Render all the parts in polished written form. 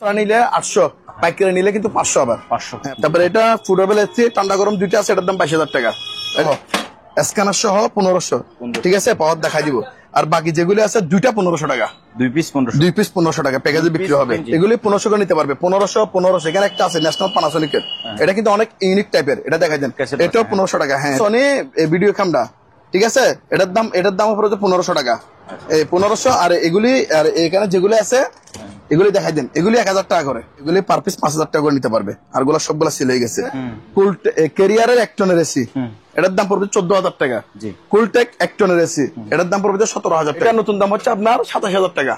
নিলে 800, পাইকারি নিলে কিন্তু 500 আবার 500। তারপরে এটা ফুডেবল এসি ঠান্ডা গরম দুইটা আছে, এটার দাম 22,000 টাকা। স্ক্যানার সহ 1500, ঠিক আছে, পাওয়ার দেখাই দিব। আর বাকি যেগুলি আছে দুইটা 1500 টাকা, 2 পিস 1500 টাকা প্যাকেজে বিক্রি হবে। এগুলি 1500 করে নিতে পারবে। 1500 এখানে একটা আছে ন্যাশনাল পানাসোনিকের, এটা কিন্তু অনেক ইউনিক টাইপের, এটা দেখাই দেন। এটাও 1500 টাকা। হ্যাঁ, সনি ভিডিও ক্যামেরা, ঠিক আছে, এটার দাম পড়ে 1500 টাকা। এই 1500। আর এগুলি, আর এখানে যেগুলি আছে এগুলি দেখাই দেন, এগুলি 1000 টাকা করে, এগুলি পার পিস 5000 টাকা করে নিতে পারবে। আর গুলা সবগুলা সিল হয়ে গেছে। ক্যারিয়ারের 1 টনের এসি, এটার দাম পড়বে 14000 টাকা। কুলটেক 1 টনের এসি, এটার দাম পড়বে 17000 টাকা। নতুন দাম হচ্ছে আপনার 27000 টাকা।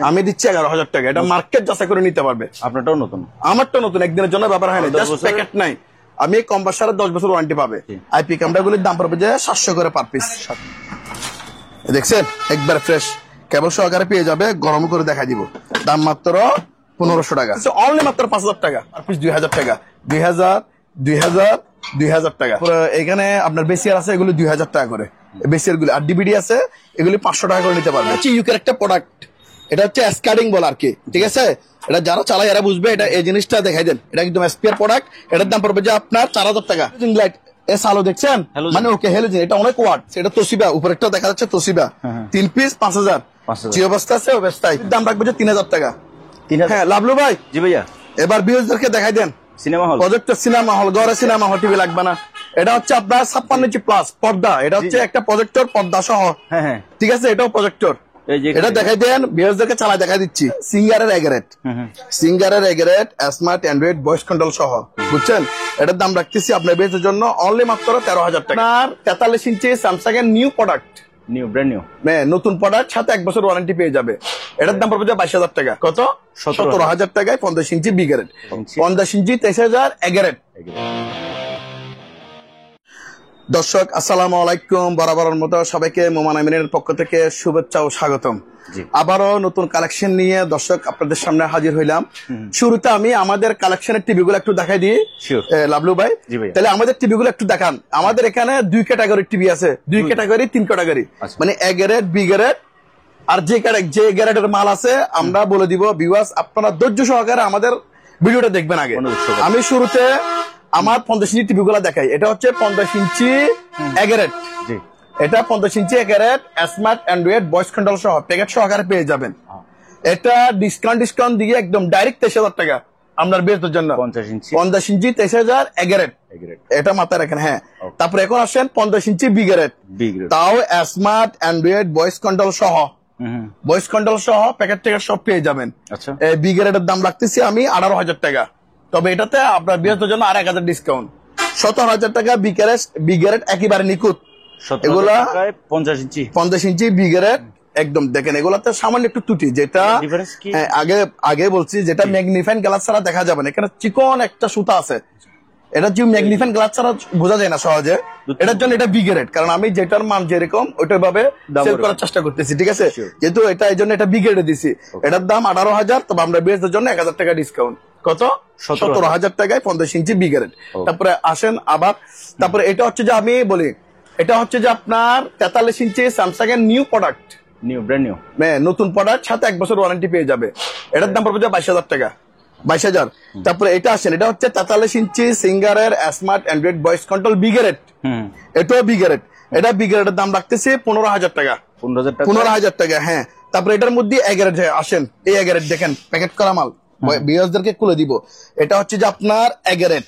আমি দিচ্ছি 11000 টাকা। এটা মার্কেট যাচাই করে নিতে পারবে। আপনারটাও নতুন, আমারটা নতুন, একদিনের জন্য ব্যাপার হয় না, জাস্ট প্যাকেট নাই। আমি কম্পাসারের 10 বছর ওয়ারেন্টি পাবে। আইপি ক্যামেরাগুলির দাম পড়বে 700 করে পার পিস। দেখছেন, একবার ফ্রেশ কেবল সহকারে পেয়ে যাবে। গরম করে দেখাই দিব। দাম মাত্র 1500 টাকা, অনলি মাত্র 5000 টাকা আর পিস। 2000 টাকা, 2000 টাকা। এখানে আপনার বেসিয়ার আছে, এগুলো 2000 টাকা করে বেসিয়ার গুলো। আর ডিবিডি আছে, এগুলি 500 টাকা করে নিতে পারবে। হচ্ছে ইউকের একটা প্রোডাক্ট, এটা হচ্ছে স্কার্ডিং বল আর কি, ঠিক আছে। এটা যারা চালায় এরা বুঝবে। এটা এই জিনিসটা দেখাই দেন, এটা একদম এসপিআর প্রোডাক্ট। এটার দাম পড়বে যে আপনার 4000 টাকা। লাইট এস আলো দেখছেন, মানে ওকে হেলোজেন, এটা অনেক ওয়াট। এটা তোশিবা, উপরেরটা দেখা যাচ্ছে তোশিবা। 3 পিস 5000, যে অবস্থা আছে অবস্থায়। দাম রাখবে যে 3000 টাকা। হ্যাঁ লাভলু ভাই। জি ভাইয়া, এবার বিউজদেরকে দেখাই দেন। Cinema hall, projector cinema hall, ঘরে সিনেমা হল, টিভি লাগবে না। এটা হচ্ছে আপনার 56 ইঞ্চি প্লাস পর্দা। এটা হচ্ছে একটা প্রজেক্টর পর্দা সহ। হ্যাঁ, ঠিক আছে, এটাও প্রজেক্টর। এটা দেখাই দেন, বিউজদেরকে চালাই দেখাই দিচ্ছি। সিঙ্গারের এগারেট স্মার্ট অ্যান্ড্রয়েড ভয়েস কন্ট্রোল সহ, বুঝছেন। এটার দাম রাখতেছি আপনার বেজের জন্য অনলি মাত্র 13000 টাকা। আর 43 ইঞ্চি স্যামসাং এর নিউ প্রোডাক্ট, ব্র্যান্ড নিউ, নতুন প্রোডাক্ট, সাথে 1 বছর ওয়ারেন্টি পেয়ে যাবে। এটার দাম পড়বে 22000 টাকা। কত? 17000 টাকায় 50 ইঞ্চি বিগারেট, 50 ইঞ্চি 23000 এগারেট। দর্শক আসসালামু আলাইকুম। বরাবরের মতো সবাইকে মোমান আমিনের পক্ষ থেকে শুভেচ্ছা ও স্বাগতম। আবারও নতুন কালেকশন নিয়ে দর্শক আপনাদের সামনে হাজির হইলাম। শুরুতে আমি আমাদের কালেকশনের টিভি গুলো একটু দেখাই দিই লাভলু ভাই। তাহলে আমাদের টিভি গুলো একটু দেখান। আমাদের এখানে 2 ক্যাটাগরির টিভি আছে, 2 ক্যাটাগরি 3 ক্যাটাগরি, মানে এ গ্রেড, বি গ্রেড আর যে গ্রেডের মাল আছে আমরা বলে দিব। ভিউয়ার্স আপনারা ধৈর্য সহকারে আমাদের ভিডিওটা দেখবেন আগে। আমি শুরুতে আমার 50 ইঞ্চি টিভি গুলা দেখাই। এটা হচ্ছে 50 ইঞ্চি এগারেট, এটা 50 ইঞ্চি এগারেট স্মার্ট অ্যান্ড্রয়েড ভয়েস কন্ট্রোল সহ প্যাকেট সহকারে পেয়ে যাবেন। এটা ডিসকাউন্ট দিয়ে একদম ডাইরেক্ট 23000 টাকা আপনার বেচদের জন্য। 50 ইঞ্চি 23000 এগারেট, এটা মাথায় রাখেন। হ্যাঁ, তারপরে এখন আসেন 50 ইঞ্চি বিগারেট, তাও স্মার্ট অ্যান্ড্রয়েড ভয়েস কন্ট্রোল সহ, প্যাকেট থেকে সব পেয়ে যাবেন। বিগারেটের দাম রাখতেছি আমি 18000 টাকা। তবে এটাতে আপনার বিয়ের জন্য আর 1000 ডিসকাউন্ট, 17000 টাকা। বিগারেট একেবারে নিখুঁত। এগুলা 50 ইঞ্চি বিগারেট একদম দেখেন। এগুলাতে সামান্য একটু ত্রুটি, যেটা আগে বলছি, যেটা ম্যাগনিফাইং গ্লাস ছাড়া দেখা যাবে না। এখানে চিকন একটা সুতা আছে, এটা যে ম্যাগনিফাইং গ্লাস ছাড়া বোঝা যায় না সহজে। এটার জন্য এটা বিগারেট, কারণ আমি যেটার মান যেরকম ওইটার ভাবে সেল করার চেষ্টা করতেছি, ঠিক আছে। যেহেতু এটা এই জন্য এটা বিগারেটে দিছি। এটার দাম 18000, তবে আমরা বিয়ের জন্য 1000 টাকা ডিসকাউন্ট। কত? 17000 টাকায় 50 ইঞ্চি বিগারেট। তারপরে আসেন আবার, তারপরে এটা হচ্ছে যে আমি বলি, এটা হচ্ছে যে আপনার 43 ইঞ্চি স্যামসাং এর নিউ প্রোডাক্ট, ব্র্যান্ড নিউ, নতুন প্রোডাক্ট, সাথে 1 বছর ওয়ারেন্টি পেয়ে যাবে। এটার দাম পড়বে 22000 টাকা, 22000। তারপরে এটা আসেন, এটা হচ্ছে 43 ইঞ্চি সিঙ্গারের স্মার্ট অ্যান্ড্রয়েড ভয়েস কন্ট্রোল বিগারেট, এটাও বিগারেট। এটা বিগারেটের দাম রাখতেছি 15000 টাকা, 15000 টাকা। হ্যাঁ, তারপরে এটার মধ্যে এগারেট আসেন, এই এগারেট দেখেন প্যাকেট করা মাল, বিয়ারদেরকে খুলে দিব। এটা হচ্ছে যে আপনার এগারেট,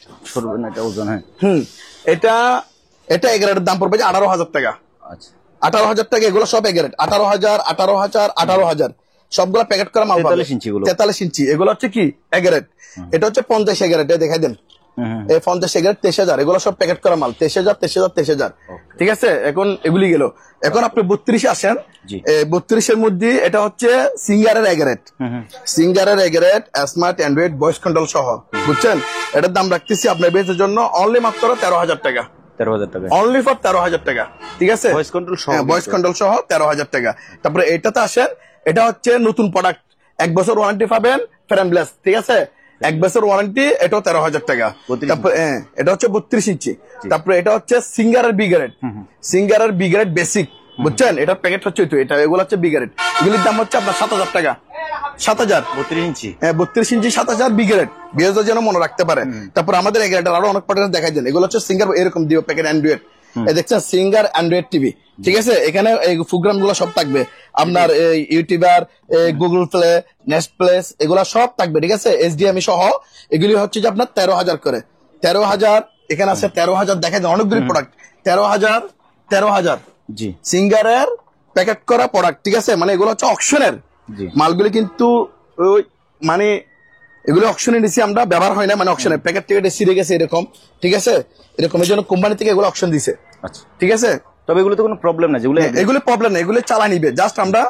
এটা এগারেটের দাম পড়বে 18000 টাকা। 18000 টাকা। এগুলো সব এগারেট, 18000 সবগুলো প্যাকেট করা মাল। 43 ইঞ্চি এগুলো হচ্ছে কি এগারেট। এটা হচ্ছে 50 এগারেট, দেখাই দেন। এই 50 এগারেট 23000, এগুলো সব প্যাকেট করা মাল। 23000, ঠিক আছে। এখন এগুলি গেল। এখন আপনি 32 আসেন। 32 এর মধ্যে এটা হচ্ছে সিঙ্গারের এগারেট, স্মার্ট অ্যান্ড্রয়েড ভয়েস কন্ট্রোল সহ, বুঝছেন। এটার দাম রাখতেছি আপনার বেচের জন্য অনলি মাত্র 13000 টাকা, অনলি ফর 13000 টাকা, ঠিক আছে। ভয়েস কন্ট্রোল সহ 13000 টাকা। তারপরে এটাতে আসেন, এটা হচ্ছে নতুন প্রোডাক্ট, 1 বছর ওয়ারেন্টি পাবেন, ফ্রেমলেস, ঠিক আছে। 1 বছর ওয়ারেন্টি, এটাও 13000 টাকা। তারপরে এটা হচ্ছে 32 ইঞ্চি। তারপরে এটা হচ্ছে সিঙ্গারের বিগারেট বেসিক, বুঝছেন। এটার প্যাকেট হচ্ছে এটা, এগুলো হচ্ছে বিগারেট। এগুলির দাম হচ্ছে আপনার 7000 টাকা, 7,000 32 ইঞ্চি। 32 ইঞ্চি 7,000 বিগ্রেড বিএসও যেন মনে রাখতে পারে। তারপর আমাদের এই গ্রেডের আরো অনেক প্রোডাক্ট দেখাই দেন। এগুলো হচ্ছে সিঙ্গার এরকম দিও প্যাকেট অ্যান্ড্রয়েড, এই দেখছেন সিঙ্গার অ্যান্ড্রয়েড টিভি, ঠিক আছে। এখানে এই প্রোগ্রাম গুলো সব থাকবে আপনার, YouTuber, Google play, next place, এগুলা সব থাকবে, ঠিক আছে। এইচডিএমআই সহ এগুলি হচ্ছে যে আপনার 13,000 করে। 13,000 এখানে আছে 13,000 দেখাই দেন, অনেকগুলি প্রোডাক্ট। 13,000 জি সিঙ্গারের প্যাকেট করা প্রোডাক্ট, ঠিক আছে। মানে এগুলো হচ্ছে অকশনের মালগুলি, কিন্তু ওই মানে এগুলো অকশনে নিছি আমরা, ব্যবহার হয় না, মানে অকশনের প্যাকেট থেকে ছিঁড়ে গেছে এরকম, ঠিক আছে। এরকম এই জন্য কোম্পানি থেকে এগুলো অকশন দিছে, আচ্ছা ঠিক আছে। তবে এগুলো তো কোনো প্রবলেম না, যেগুলো এগুলো প্রবলেম না, এগুলো চালা নিবে। জাস্ট আমরা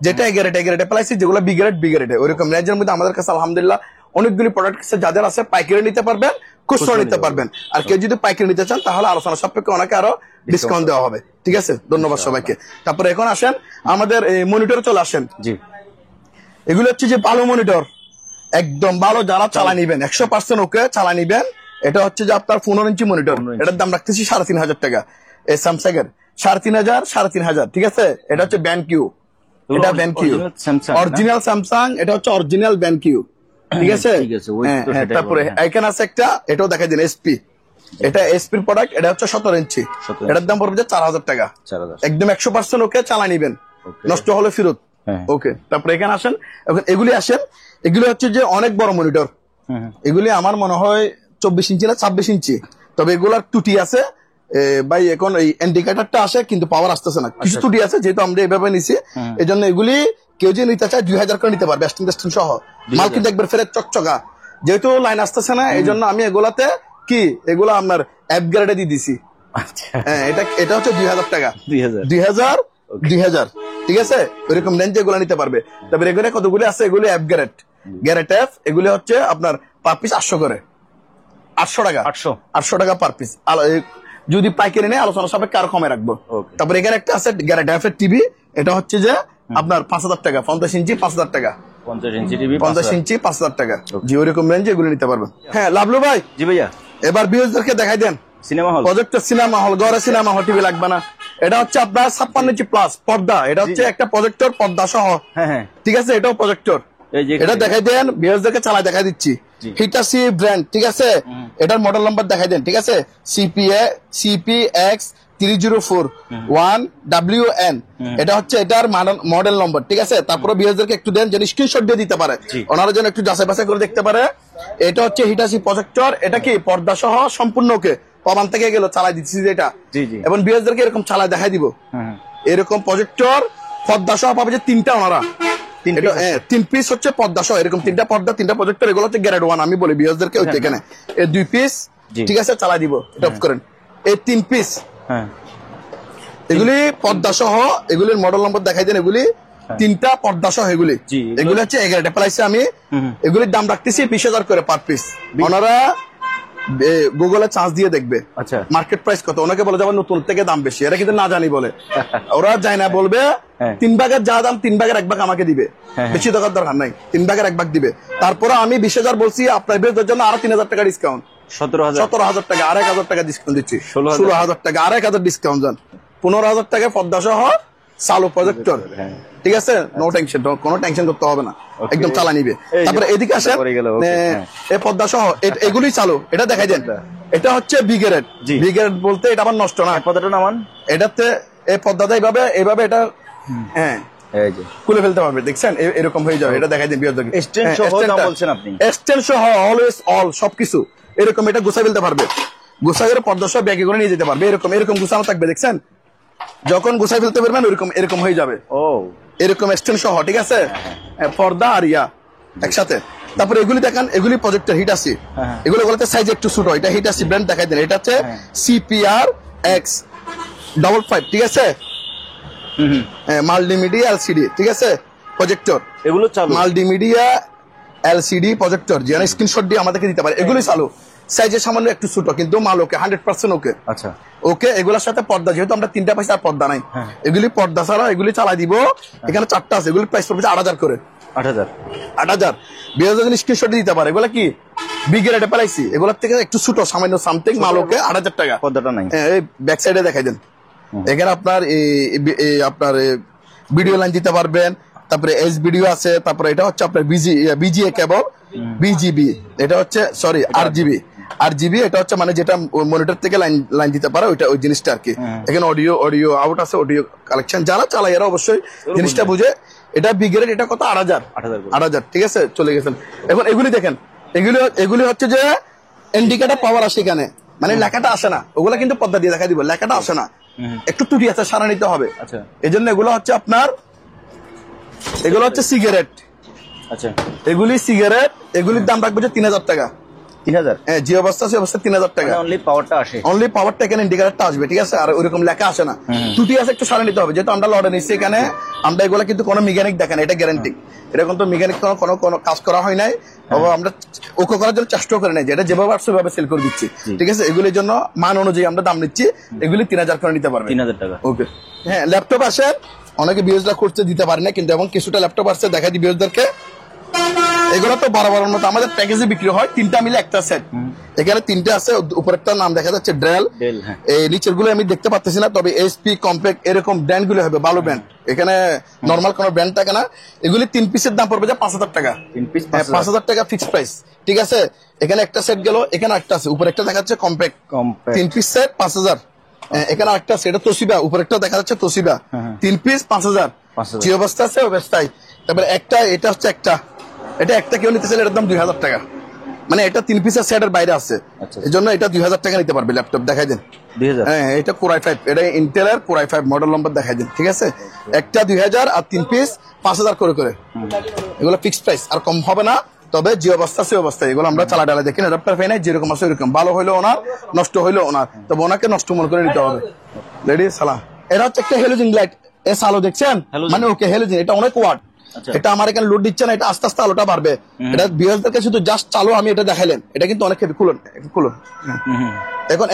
যেটা এগারেটে পাইছি, যেগুলো বিগ্রেডে ওইরকম রেঞ্জের মধ্যে আমাদের কাছে আলহামদুলিল্লাহ অনেকগুলি প্রোডাক্ট যাদের আছে, পাইকারি নিতে পারবেন, খুচরা নিতে পারবেন। আর কেউ যদি পাইকারি নিতে চান তাহলে আলোচনা সাপেক্ষে অনেকে আরো ডিসকাউন্ট দেওয়া হবে, ঠিক আছে। ধন্যবাদ সবাইকে। তারপরে এখন আসেন আমাদের মনিটরে চলে আসেন। জি এগুলো হচ্ছে যে ভালো মনিটর, একদম ভালো, যারা চালা নিবেন 100% ওকে চালা নিবেন। এটা হচ্ছে যে আপনার 15 ইঞ্চি মনিটর, এটার দাম রাখতেছি 3,500 টাকা। এই স্যামসাং এর 3,500, ঠিক আছে। এটা হচ্ছে BenQ, এটা BenQ অরিজিনাল স্যামসাং, এটা হচ্ছে অরিজিনাল BenQ, ঠিক আছে। তারপরে এখানে আছে একটা, এটাও দেখা দিন এসপি, এটা এসপির প্রোডাক্ট, এটা হচ্ছে 17 ইঞ্চি, এটার দাম পড়বে 4,000 টাকা। একদম 100% ওকে চালা নিবেন, নষ্ট হলে ফেরত, ওকে। তারপরে এখানে আসেন, এখন এগুলি আসেন, এগুলি হচ্ছে যে অনেক বড় মনিটর। এগুলি আমার মনে হয় 24 ইঞ্চি না 26 ইঞ্চি, তবে এগুলার ত্রুটি আছে ভাই। এখন এই ইন্ডিকেটরটা আসে কিন্তু পাওয়ার আসতেছে না, কিছু ত্রুটি আছে, যেহেতু আমরা এভাবে নিছি। এই জন্য এগুলি কেউ যদি নিতে চায় 2,000 করে নিতে পারবে, বেস্টিং সহ মাল, কিন্তু একবার ফেরত চকচকা, যেহেতু লাইন আসতেছে না, এই জন্য আমি এগুলাতে কি এগুলা আপনার অ্যাপ গ্রেডে দিয়ে দিছি। এটা হচ্ছে 2,000 টাকা, 2,000, ঠিক আছে। ওইরকম রেঞ্জে এগুলো নিতে পারবে। তারপরে এগুলো কতগুলি আছে, এগুলি অ্যাপ গ্যারেট এফ, এগুলি হচ্ছে আপনার পার পিস 800 করে, 800 টাকা, 800 টাকা পার পিস। যদি পাইকারি নেই আলোচনা সাপেক্ষে আরো কমে রাখবো। তারপরে এখানে একটা আছে গ্যারেট এফ এর টিভি, এটা হচ্ছে যে আপনার 5,000 টাকা, 50 ইঞ্চি 5,000 টাকা, 50 ইঞ্চি টিভি 50 ইঞ্চি 5,000 টাকা। জি ওইরকম রেঞ্জে এগুলো নিতে পারবেন। হ্যাঁ লাভলু ভাই। জি ভাইয়া, এবার বিউজদেরকে দেখাই দেন cinema hall, projector cinema hall, ঘরে সিনেমা হল টিভি লাগবে না। এটা হচ্ছে আপনার 56 ইঞ্চি প্লাস পর্দা, এটা হচ্ছে একটা প্রজেক্টর পর্দা সহ, ঠিক আছে। এটাও প্রজেক্টর, এটা দেখাই দেন বিউজদেরকে চালায় দেখাই দিচ্ছি। হিটাসি ব্র্যান্ড, ঠিক আছে। এটার মডেল নাম্বার দেখাই দেন, ঠিক আছে। CPX 3041WN, এটা হচ্ছে এটার মডেল নম্বর, ঠিক আছে। তারপরে বিএসদেরকে একটু দেন যেন স্ক্রিনশট দিয়ে দিতে পারে, ওনারা যেন একটু যাচাই বাছাই করে দেখতে পারে। এটা হচ্ছে হিটাসি প্রজেক্টর, এটা কি পর্দা সহ সম্পূর্ণ ওকে, প্রমাণ থেকে গেল চালাই দিচ্ছি এটা, এবং বিএসদেরকে এরকম চালাই দেখাই দিব। এরকম প্রজেক্টর পর্দা সহ পাবে যে 3টা, ওনারা 3 পিস হচ্ছে পর্দা সহ, এরকম 3টা পর্দা 3টা প্রজেক্টর, এগুলো হচ্ছে গ্রেড 1। আমি বলি বিএসদেরকে এখানে 2 পিস, ঠিক আছে, চালাই দিব। এটা অফ করেন, এই 3 পিস, এগুলি পর্দা সহ, এগুলির মডেল নম্বর দেখাই দেন। এগুলি 3টা পর্দা সহ, এগুলি হচ্ছে 11টা প্রাইসে আমি এগুলির দাম রাখতেছি 20,000 করে পার পিস। ওনারা গুগলে চার্জ দিয়ে দেখবে মার্কেট প্রাইস কত, ওনাকে বলে যাবে নতুন থেকে দাম বেশি, এরা কিন্তু না জানি বলে, ওরা যায় না, বলবে 3 ভাগের যা দাম 3 ভাগের 1 ভাগ আমাকে দিবে, বেশি টাকার দরকার নাই, 3 ভাগের 1 ভাগ দিবে। তারপরে আমি 20,000 বলছি, আপনার বেশদের জন্য আরো 3,000 টাকা ডিসকাউন্ট, 17,000 টাকা, আর 1,000 টাকা ডিসকাউন্ট দিচ্ছি, 16,000 টাকা, আর 1,000 ডিসকাউন্ট যান, 15,000 টাকা পর্দা সহ চালু প্রজেক্টর, ঠিক আছে। নো টেনশন, কোনো টেনশন করতে হবে না, একদম চালা নিবে। তারপরে এদিকে আসেন, এই পর্দা সহ এগুলি চালু, এটা দেখাই দেন। এটা হচ্ছে বিগ্রেড, বিগ্রেড বলতে এটা আবার নষ্ট না, পর্দাটা নামান, এটাতে এই পর্দাটা এইভাবে এটা খুলে ফেলতে পারবে, দেখছেন এরকম হয়ে যাবে। এটা দেখাই দিন, এক্সটেন্ড সহ অলওয়েজ অল সবকিছু এরকম, এটা গুছাই ফেলতে পারবে, গুছাই করে পর্দা সহ ব্যাগে করে নিয়ে যেতে পারবে, এরকম গুছানো থাকবে, দেখছেন। যখন গুছাই ফেলতে পারবেন এরকম হয়ে যাবে, এরকম এক্সটেন্ড সহ, ঠিক আছে, পর্দা আর ইয়া একসাথে। তারপরে এগুলি দেখেন, এগুলি প্রজেক্টর হিটাসি, এগুলোতে সাইজ একটু ছোট, এটা হিটাসি ব্র্যান্ড দেখাই দেন। এটা হচ্ছে CPRX55, ঠিক আছে, মাল্টিমিডিয়া এলসিডি, ঠিক আছে, প্রজেক্টর, এগুলো চালু, মাল্টিমিডিয়া এলসিডি প্রজেক্টর, যেন স্ক্রিনশট দিয়ে আমাদেরকে দিতে পারে। এগুলি চালু, সাইজে সামান্য একটু ছোট, কিন্তু মাল ওকে, 100% ওকে। আচ্ছা ওকে, এগুলোর সাথে পর্দা, যেহেতু আমরা 3টা পাইছি আর পর্দা নাই, এগুলি পর্দা ছাড়া এগুলি চালাই দিব। এখানে 4টা আছে, এগুলি প্রাইস পড়বে 8,000 করে, 8,000 20,000 স্ক্রিনশট দিতে পারে। এগুলা কি বিগ্রেডে পাইছি, এগুলোর থেকে একটু ছোট, সামান্য সামথিং মাল ওকে, 8,000 টাকা, পর্দাটা নাই। এই ব্যাক সাইডে দেখাই দেন, এখানে আপনার ভিডিও লাইন দিতে পারবেন, তারপরে এইচবিডিও আছে, তারপরে এটা হচ্ছে আপনার বিজিএ কেবল, বিজিবি, এটা হচ্ছে সরি আরজিবি, এটা হচ্ছে মানে যেটা মনিটর থেকে লাইন দিতে পারে ওইটা, ওই জিনিসটা আর কি। এখানে অডিও আউট আছে, অডিও কালেকশন, যারা চালায় এরা অবশ্যই জিনিসটা বুঝে। এটা বিগ্রেড, এটা কত 8,000, ঠিক আছে, চলে গেছেন। এখন এগুলি দেখেন, এগুলি হচ্ছে যে ইন্ডিকেটর পাওয়ার আসে এখানে, মানে লেখাটা আসে না, ওগুলা কিন্তু পর্দা দিয়ে দেখা দিব, লেখাটা আসে না, একটু ত্রুটি আছে, সারা নিতে হবে। এই জন্য এগুলো হচ্ছে আপনার, এগুলো হচ্ছে সিগারেট, এগুলি সিগারেট, এগুলির দাম রাখবে যে 3,000 টাকা। 3,000? হ্যাঁ, যে অবস্থা সে অবস্থা 3,000 টাকা। অনলি পাওয়ারটা আসে, অনলি পাওয়ারটা এখানে ইন্ডিকেটরটা আসবে, ঠিক আছে, আর ওইরকম লেখা আসে না, ত্রুটি আছে, একটু সারা নিতে হবে। যেহেতু আমরা লড়ে নিচ্ছি এখানে, আমরা এগুলো কিন্তু কোনো মেকানিক দেখেন, এটা গ্যারান্টি, এটা কিন্তু মেকানিক কোনো কাজ করা হয় নাই, আমরা ওকে করার জন্য চেষ্টা করে নাই, যেটা যেভাবে আসছে সেভাবে সেল করে দিচ্ছি, ঠিক আছে। এগুলির জন্য মান অনুযায়ী আমরা দাম নিচ্ছি, এগুলি 3,000 করে নিতে পারবে, 3,000 টাকা। ওকে। হ্যাঁ, ল্যাপটপ আসে, অনেকে বিএসডা করতে দিতে পারে না, কিন্তু এবং কিছুটা ল্যাপটপ আসছে দেখা দিই বিএসদারকে। এগুলো তো বরাবরের মতো আমাদের প্যাকেজে বিক্রি হয়, 3টা মিলে একটা সেট। এখানে 3টে আছে, উপরেরটা নাম দেখা যাচ্ছে ডেল, এই নিচের গুলো আমি দেখতে পাচ্ছি না, তবে এসপি, কম্প্যাক্ট এরকম ব্র্যান্ড গুলো হবে, ভালো ব্র্যান্ড। এখানে নরমাল কোন ব্র্যান্ড থাকে না। এগুলি 3 পিসের দাম পড়বে যে 5,000 টাকা, 5,000 টাকা ফিক্সড প্রাইস, ঠিক আছে। এখানে একটা সেট গেল, এখানে একটা আছে, উপরে একটা দেখা যাচ্ছে কম্প্যাক্ট 3 পিস সেট 5,000। এখানে একটা আছে, এটা তোশিবা, উপরে একটা দেখা যাচ্ছে তোশিবা, 3 পিস 5,000, যে অবস্থা আছে অবস্থায়। তারপরে একটা, এটা হচ্ছে একটা কেউ নিতে চাইলে এটার দাম 2,000 টাকা, মানে এটা 3 পিসের সেটের বাইরে আছে, এই জন্য এটা 2,000 টাকা নিতে পারবে। ল্যাপটপ দেখাই দেন, 2,000? হ্যাঁ, এটা Core i5, এটা ইন্টেলের Core i5 মডেল নম্বর দেখাই দেন, ঠিক আছে। একটা 2,000 আর 3 পিস 5,000 করে, এগুলো ফিক্সড প্রাইস, আর কম হবে না। তবে যে অবস্থা সে অবস্থা, এগুলো আমরা চালা ডালা দেখি, অ্যাডাপ্টার ফ্যান যেরকম আছে ওইরকম, ভালো হইলো ওনার, নষ্ট হইলো ওনার, তবে ওনাকে নষ্ট মনে করে নিতে হবে। লেডি সালাম, এটা হচ্ছে একটা হেলোজিন লাইট, এস আলো দেখছেন, মানে ওকে হেলোজিন, এটা অনেক ওয়াট, এটা আমার এখানে লোড দিচ্ছে না, এটা আস্তে আস্তে আলোটা বাড়বে। এটা বিএসদেরকে শুধু জাস্ট চালু আমি এটা দেখাইলেন, এটা কিন্তু অনেক হেভি। খুলুন।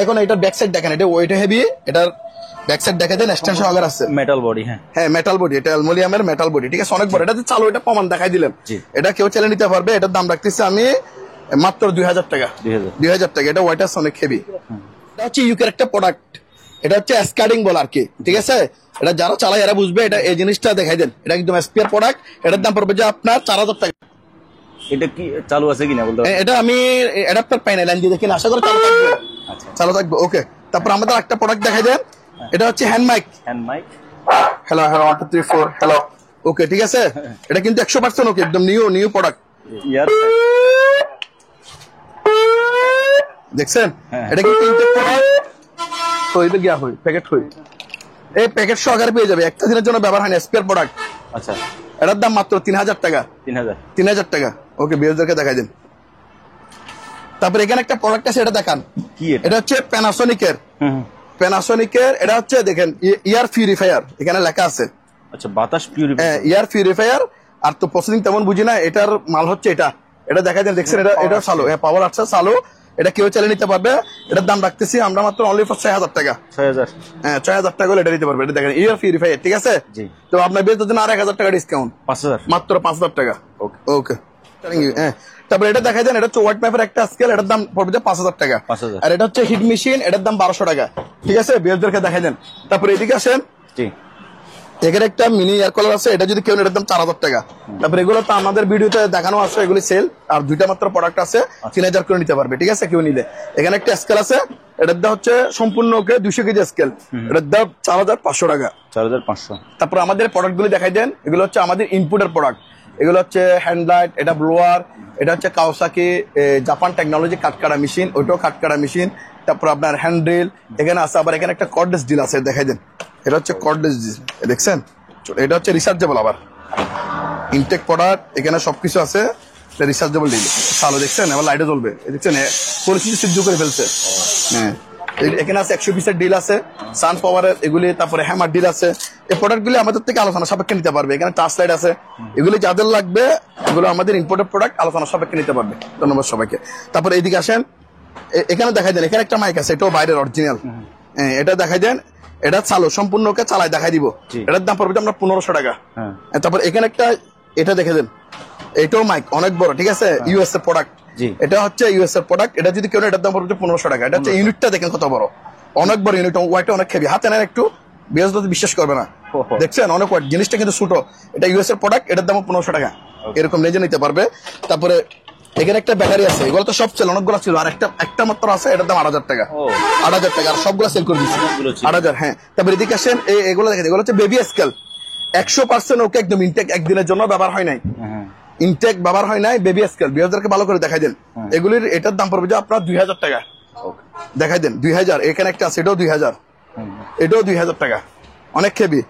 এখন এটা ব্যাক সাইড দেখেন, এটা ওয়েট হেভি, এটার ব্যাক সাইড দেখে দেন, এক্সটেনশন আগের আছে, মেটাল বডি। হ্যাঁ, মেটাল বডি, এটা অ্যালুমিনিয়ামের মেটাল বডি, ঠিক আছে, অনেক বড়। এটা চালু, এটা প্রমাণ দেখাই দিলেন, এটা কেউ চালিয়ে নিতে পারবে। এটার দাম রাখতেছি আমি মাত্র 2,000 টাকা। 2,000 টাকা, এটা ওয়েটাস অনেক হেভি। এটা হচ্ছে ইউকের একটা প্রোডাক্ট, এটা হচ্ছে স্কার্ডিং বল আর কি, ঠিক আছে। এটা যারা চালায় এরা বুঝবে, এটা এই জিনিসটা দেখাই দেন, এটা একদম এসপিআর প্রোডাক্ট। এটার দাম পড়বে যে আপনার 4,000 টাকা। এটা কি চালু আছে কিনা বলতে? এটা আমি অ্যাডাপ্টার পাই না, লাইন দিয়ে দেখি না, আশা করি চালু থাকবে। ওকে, তারপর আমাদের একটা প্রোডাক্ট দেখাই দেন, এটা হচ্ছে হ্যান্ড মাইক। হ্যালো 1 2 3 4 হ্যালো, ওকে, ঠিক আছে। এটা কিন্তু 100% ওকে, একদম নিউ প্রোডাক্ট, দেখছেন। এটা কিন্তু গিয়া হই প্যাকেট হই, এই প্যাকেট সহকারে পেয়ে যাবে, একটা দিনের জন্য ব্যবহার হয় না, স্পেয়ার প্রোডাক্ট। আচ্ছা, এটার দাম মাত্র 3,000 টাকা। 3,000 টাকা, ওকে, বিএসদেরকে দেখাই দেন। তারপর এখানে একটা প্রোডাক্ট আছে, এটা দেখান কি, এটা হচ্ছে প্যানাসোনিকের, এটা হচ্ছে দেখেন ইয়ার পিউরিফায়ার, এখানে লেখা আছে। আচ্ছা, বাতাস পিউরিফায়ার, হ্যাঁ, ইয়ার পিউরিফায়ার। আর তো প্রসেসিং তেমন বুঝি না, এটার মাল হচ্ছে এটা দেখাই দেন, দেখছেন, এটা চালু, হ্যাঁ, পাওয়ার আছে চালু, এটা কেউ চালিয়ে নিতে পারবে। এটার দাম রাখতেছি আমরা মাত্র অনলি ফর 6,000 টাকা। 6,000? হ্যাঁ, 6,000 টাকা হলে এটা নিতে পারবে। এটা দেখেন ইয়ার পিউরিফায়ার, ঠিক আছে। তো আপনার বেশ জন্য আর 1,000 টাকা ডিসকাউন্ট, 5,000, মাত্র 5,000 টাকা। ওকে, হ্যাঁ। তারপর এটা দেখা যায়, এটা হচ্ছে হোয়াইট ম্যাপের একটা স্কেল, এটার দাম পড়বে যে 5,000 টাকা। আর এটা হচ্ছে হিট মেশিন, এটার দাম 1,200 টাকা, ঠিক আছে। বিএসদেরকে দেখা দেন। তারপর এদিকে আসেন, এখানে একটা মিনি এয়ার কুলার আছে, এটা যদি কেউ এটার দাম 4,000 টাকা। তারপর এগুলো তো আমাদের ভিডিওতে দেখানো আছে, এগুলি সেল। আর 2টা মাত্র প্রোডাক্ট আছে, 3,000 করে নিতে পারবে, ঠিক আছে, কেউ নিলে। এখানে একটা স্কেল আছে, এটার দাম হচ্ছে সম্পূর্ণ ওকে 200 কেজি স্কেল, এটার দাম 4,500 টাকা। 4,500। তারপর আমাদের প্রোডাক্ট গুলি দেখাই দেন, এগুলো হচ্ছে আমাদের ইনপুটের প্রোডাক্ট। এগুলো হচ্ছে হ্যান্ডলাইট, এটা ব্লোয়ার, এটা হচ্ছে কাওয়াসাকি জাপান টেকনোলজি কাটকাটা মেশিন, ওইটাও কাটকাটা মেশিন। তারপর আপনার হ্যান্ড্রিল এখানে আছে, আবার এখানে একটা কর্ডলেস ডিল আছে, দেখাই দেন। এটা হচ্ছে কর্ডলেস ডিল, দেখছেন, এটা হচ্ছে রিচার্জেবল, আবার ইনটেক প্রোডাক্ট, এখানে সবকিছু আছে, রিচার্জেবল ডিল চালু, দেখছেন, আবার লাইটে জ্বলবে, দেখছেন, পরিস্থিতি সিদ্ধ করে ফেলছে। হ্যাঁ, এখানে আছে 100 পিসের ডিল আছে, সান পাওয়ারের এগুলি, তারপরে হ্যামার ডিল আছে। এই প্রোডাক্টগুলি আমাদের থেকে আলোচনা সাপেক্ষে নিতে পারবে। এখানে টাচ লাইট আছে, এগুলি যাদের লাগবে, এগুলো আমাদের ইম্পোর্টেড প্রোডাক্ট, আলোচনা সাপেক্ষে নিতে পারবে। ধন্যবাদ সবাইকে। তারপরে এইদিকে আসেন, এখানে দেখাই দেন, এখানে একটা মাইক আছে, এটাও বাইরের অরিজিনাল, এটা দেখাই দেন, এটা চালু সম্পূর্ণ ওকে চালায় দেখাই দিব। এটার দাম পড়বে আমরা 1,500 টাকা। তারপর এখানে একটা, এটা দেখে দেন, এটাও মাইক অনেক বড়, ঠিক আছে, ইউএস এর প্রোডাক্ট, এটা হচ্ছে ইউএস এর প্রোডাক্ট। এটা যদি কেউ এটার দাম পড়বে 1,500 টাকা। এটা হচ্ছে ইউনিটটা দেখেন কত বড়, অনেক বড় ইউনিট, ওয়াইটা অনেক হেভি, হাতে নেন একটু, বিয়াস বিশ্বাস করবে না, দেখছেন অনেক ওয়েট, জিনিসটা কিন্তু ছোট। এটা ইউএস এর প্রোডাক্ট, এটার দাম 1500 টাকা, এরকম রেঞ্জে নিতে পারবে। তারপরে এখানে একটা ব্যাটারি আছে, এগুলো তো সব ছিল, অনেকগুলো ছিল, আর একটা মাত্র আছে, এটার দাম 8000 টাকা, 8000 টাকা, আর সবগুলো সেল করে দিচ্ছি 8000। হ্যাঁ, তারপরে এদিকে আসেন, এগুলো দেখেন, এগুলো হচ্ছে বেবি স্কেল, 100% ওকে, একদম ইনটেক, একদিনের জন্য ব্যবহার হয় নাই, ইনটেক ব্যবহার হয় নাই, বেবি স্কেল। বিয়ারদেরকে ভালো করে দেখাই দেন, এগুলির এটার দাম পড়বে যে আপনার 2000 টাকা, দেখাই দেন 2000। এখানে একটা আছে, এটাও 2000, এটাও 2000 টাকা, অনেক হেভি।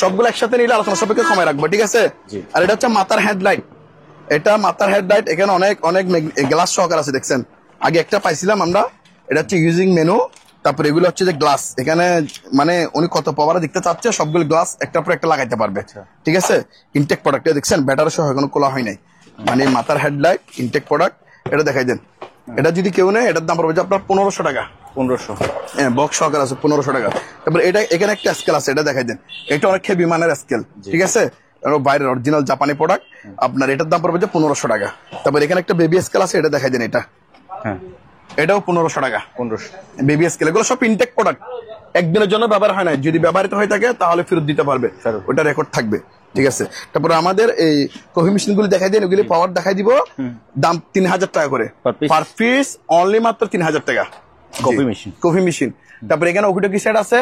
সবগুলো একসাথে নিলে আলোচনা সবকে কমায় রাখবো, ঠিক আছে। আর এটা হচ্ছে মাথার হেডলাইট, এটা মাথার হেডলাইট, এখানে অনেক অনেক গ্লাস সহকার আছে, দেখছেন। আগে একটা পাইছিলাম আমরা, এটা হচ্ছে ইউজিং মেনু, তারপরে এগুলো হচ্ছে যে গ্লাস, এখানে মানে উনি কত পাওয়ারে দেখতে চাচ্ছে, সবগুলো গ্লাস একটার পর একটা লাগাইতে পারবে, ঠিক আছে। ইনটেক প্রোডাক্ট, দেখছেন ব্যাটারি সহ এখনো খোলা হয় নাই, মানে মাথার হেডলাইট ইনটেক প্রোডাক্ট, এটা দেখাই দেন। এটা যদি কেউ নেয়, এটার দাম পড়বে আপনার 1500 টাকা, 1500। হ্যাঁ, বক্স সহকার আছে 1500 টাকা। তারপরে এটা এখানে একটা স্কেল আছে, এটা দেখাই দেন, এটা অনেক হেভি মানের স্কেল, ঠিক আছে, বাইরের অরিজিনাল জাপানি প্রোডাক্ট, আপনার এটার দাম পড়বে 1500 টাকা। তারপরে এখানে একটা বেবি স্কেল আছে, এটা দেখাই দেন, এটা এটাও 1500 টাকা, 1500 বেবি স্কেল। এগুলো সব ইনটেক প্রোডাক্ট, একদিনের জন্য ব্যবহার হয় না, যদি ব্যবহৃত হয়ে থাকে তাহলে ফেরত দিতে পারবে, ওটা রেকর্ড থাকবে, ঠিক আছে। তারপরে আমাদের এই কফি মেশিন গুলি দেখাই দেন, ওগুলি পাওয়ার দেখাই দিব, দাম 3000 টাকা করে পার পিস, অনলি মাত্র 3000 টাকা কফি মেশিন। তারপরে এখানে ওকিটকি সেট আছে,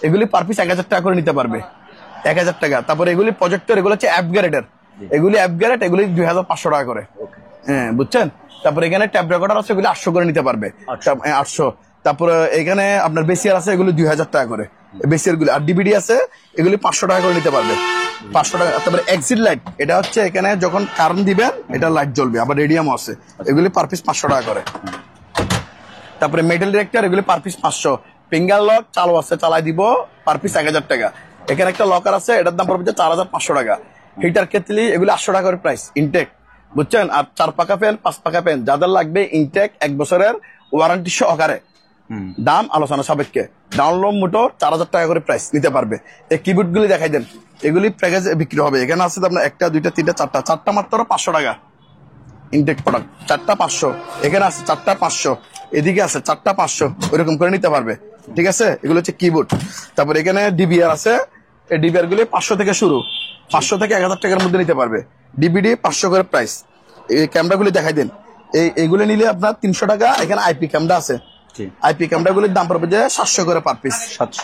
এগুলি পার পিস 1000 টাকা করে নিতে পারবে, 1000 টাকা। তারপরে এগুলি প্রজেক্টর, এগুলো হচ্ছে অ্যাপগ্রেডের, এগুলি অ্যাপগ্রেড, এগুলি 2500 টাকা করে, হ্যাঁ বুঝছেন। তারপরে এখানে ট্যাব রেকর্ডার আছে, এগুলি 800 করে নিতে পারবে, 800। তারপরে এখানে আপনার বেসিয়ার আছে, এগুলি 2000 টাকা করে বেসিয়ার গুলি, আর ডিভিডি আছে, এগুলি 500 টাকা করে নিতে পারবে, 500 টাকা। তারপরে এক্সিট লাইট, এটা হচ্ছে এখানে যখন কারেন্ট দিবেন এটা লাইট জ্বলবে, আবার রেডিয়ামও আছে, এগুলি পার পিস 500 টাকা করে। তারপরে মেটাল ডিরেক্টর, এগুলি পার পিস 500। ফিঙ্গার লক চালু আছে, চালাই দিব, পার পিস 1000 টাকা। এখানে একটা লকার আছে, এটার দাম পড়বে 4500 টাকা। হিটার কেটলি, এগুলি 800 টাকা করে প্রাইস, ইনটেক, বুঝছেন। আর 4 পাকা ফ্যান, 5 পাকা ফ্যান, যাদের লাগবে ইনটেক 1 বছরের ওয়ারেন্টি সহকারে, দাম আলোচনা সাপেক্ষে। ডাউনলোড মোটর 4000 টাকা করে প্রাইস, নিতে পারবে। এই কিবোর্ড গুলি দেখাই দেন, এগুলি প্যাকেজে বিক্রি হবে। এখানে আছে আপনার 1টা 2টা 3টা 4টা, 4টা মাত্র 500 টাকা ইনটেক প্রোডাক্ট, 4টা 500। এখানে আছে 4টা 500, এদিকে আছে 4টা 500, ওইরকম করে নিতে পারবে, ঠিক আছে। এগুলো হচ্ছে কিবোর্ড। তারপর এখানে ডিবিআর আছে, এই ডিবিআর গুলি 500 থেকে শুরু, 500 থেকে 1000 টাকার মধ্যে নিতে পারবে। ডিবিডি 500 করে প্রাইস। এই ক্যামেরাগুলি দেখাই দেন, এইগুলো নিলে আপনার 300 টাকা। এখানে আইপি ক্যামেরা আছে, আইপি ক্যামেরাগুলির দাম পড়বে যে 700 করে পার পিস,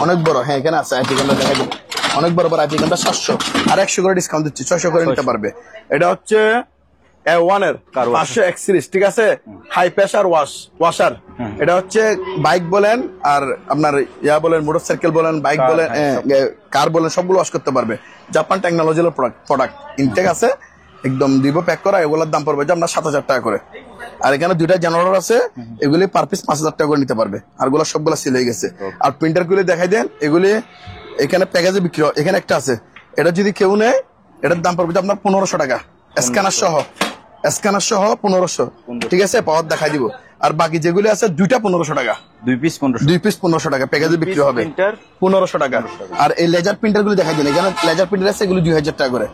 অনেক বড়। হ্যাঁ, এখানে আছে আইপি ক্যামেরা, দেখাই দেন, অনেক বড় বড় আইপি ক্যামেরা 700, আর 100 করে ডিসকাউন্ট দিচ্ছি, 600 করে নিতে পারবে। এটা হচ্ছে A1 এর 500X সিরিজ, ঠিক আছে, হাই প্রেসার ওয়াশার। এটা হচ্ছে বাইক বলেন, আর আপনার ইয়া বলেন, মোটরসাইকেল বলেন, বাইক বলেন, কার বলেন, সবগুলো ওয়াশ করতে পারবে। জাপান টেকনোলজির প্রোডাক্ট, ইনটেক আছে, একদম দিব প্যাক করা। এগুলোর দাম পড়বে যে আপনার 7000 টাকা করে। আর এখানে 2টা জেনারেটর আছে, এগুলি পার পিস 5000 টাকা করে নিতে পারবে। আর গুলো সবগুলো সেল হয়ে গেছে। আর প্রিন্টার গুলি দেখাই দেন, এগুলি এখানে প্যাকেজে বিক্রি হয়। এখানে একটা আছে, এটা যদি কেউ নেয়, এটার দাম পড়বে আপনার 1500 টাকা, স্ক্যানার সহ, 1500, ঠিক আছে, পাওয়ার দেখাই দিব। আর বাকি যেগুলি আছে 2টা 1500 টাকা, 2 পিস 1500 টাকা প্যাকেজে বিক্রি হবে, 1500 টাকা। আর এই লেজার প্রিন্টার গুলি দেখাই দিন, এখানে লেজার প্রিন্টার আছে, এগুলো 2000 টাকা করে।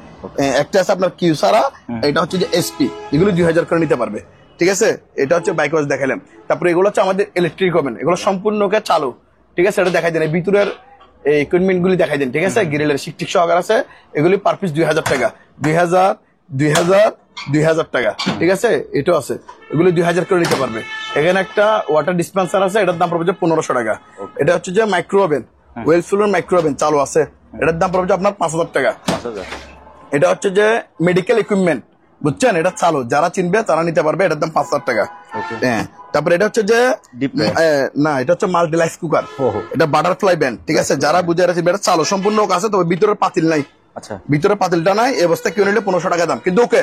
একটা আছে আপনার কিউসারা, এটা হচ্ছে যে এসপি, এগুলো 2000 করে নিতে পারবে, ঠিক আছে। এটা হচ্ছে বাইক ওয়াশ দেখালাম। তারপরে এগুলো হচ্ছে আমাদের ইলেকট্রিক ওভেন, এগুলো সম্পূর্ণ চালু, ঠিক আছে। এটা দেখাই দেন, এই ভিতরের এই ইকুইপমেন্ট গুলি দেখাই দেন, ঠিক আছে। গ্রিলের শিকটিক সহকার আছে, এগুলি পার পিস 2000 টাকা, 2000 টাকা, ঠিক আছে। এটাও আছে, এগুলো 2000 করে নিতে পারবে। এখানে একটা ওয়াটার ডিসপেন্সার আছে, এটার দাম পড়বে 1500 টাকা। এটা হচ্ছে যে মাইক্রো ওভেন, ওয়েল ফুলের মাইক্রো ওভেন চালু আছে, এটার দাম পড়বে আপনার 5000 টাকা। এটা হচ্ছে যে মেডিকেল ইকুইপমেন্ট, বুঝছেন, এটা চালু, যারা চিনবে তারা নিতে পারবে, এটার দাম 5000 টাকা। হ্যাঁ, তারপরে এটা হচ্ছে যে না, এটা হচ্ছে মাল্টি রাইস কুকার, এটা বাটারফ্লাই ব্যান্ড, ঠিক আছে। যারা বুঝে রাখছে, এটা চালু সম্পূর্ণ আছে, তবে ভিতরের পাতিল নাই, ভিতরে পাতিলটা নাই। এই অবস্থা কেউ নিলে 1500 টাকা দাম, কিন্তু ওকে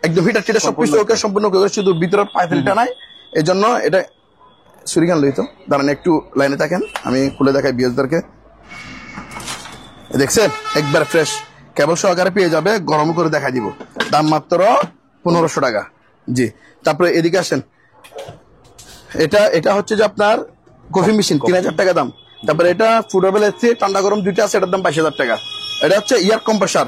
একদম হিটার টিটার সবকিছু ওকে, সম্পূর্ণ ওকে, শুধু ভিতরের পাতিলটা নাই। এই জন্য এটা সুরিখান লইত, দাঁড়ান একটু লাইনে থাকেন, আমি খুলে দেখাই বিএসদারকে। দেখছেন, একবার ফ্রেশ কেবল সহকারে পেয়ে যাবে, গরম করে দেখা দিব, দাম মাত্র 1500 টাকা। জি, তারপরে এদিকে আসেন, এটা হচ্ছে যে আপনার কফি মেশিন, 3000 টাকা দাম। তারপরে এটা ফুডেবল এসি, ঠান্ডা গরম 2টা আছে, এটার দাম 22000 টাকা। এটা হচ্ছে এয়ার কম্প্রেসার,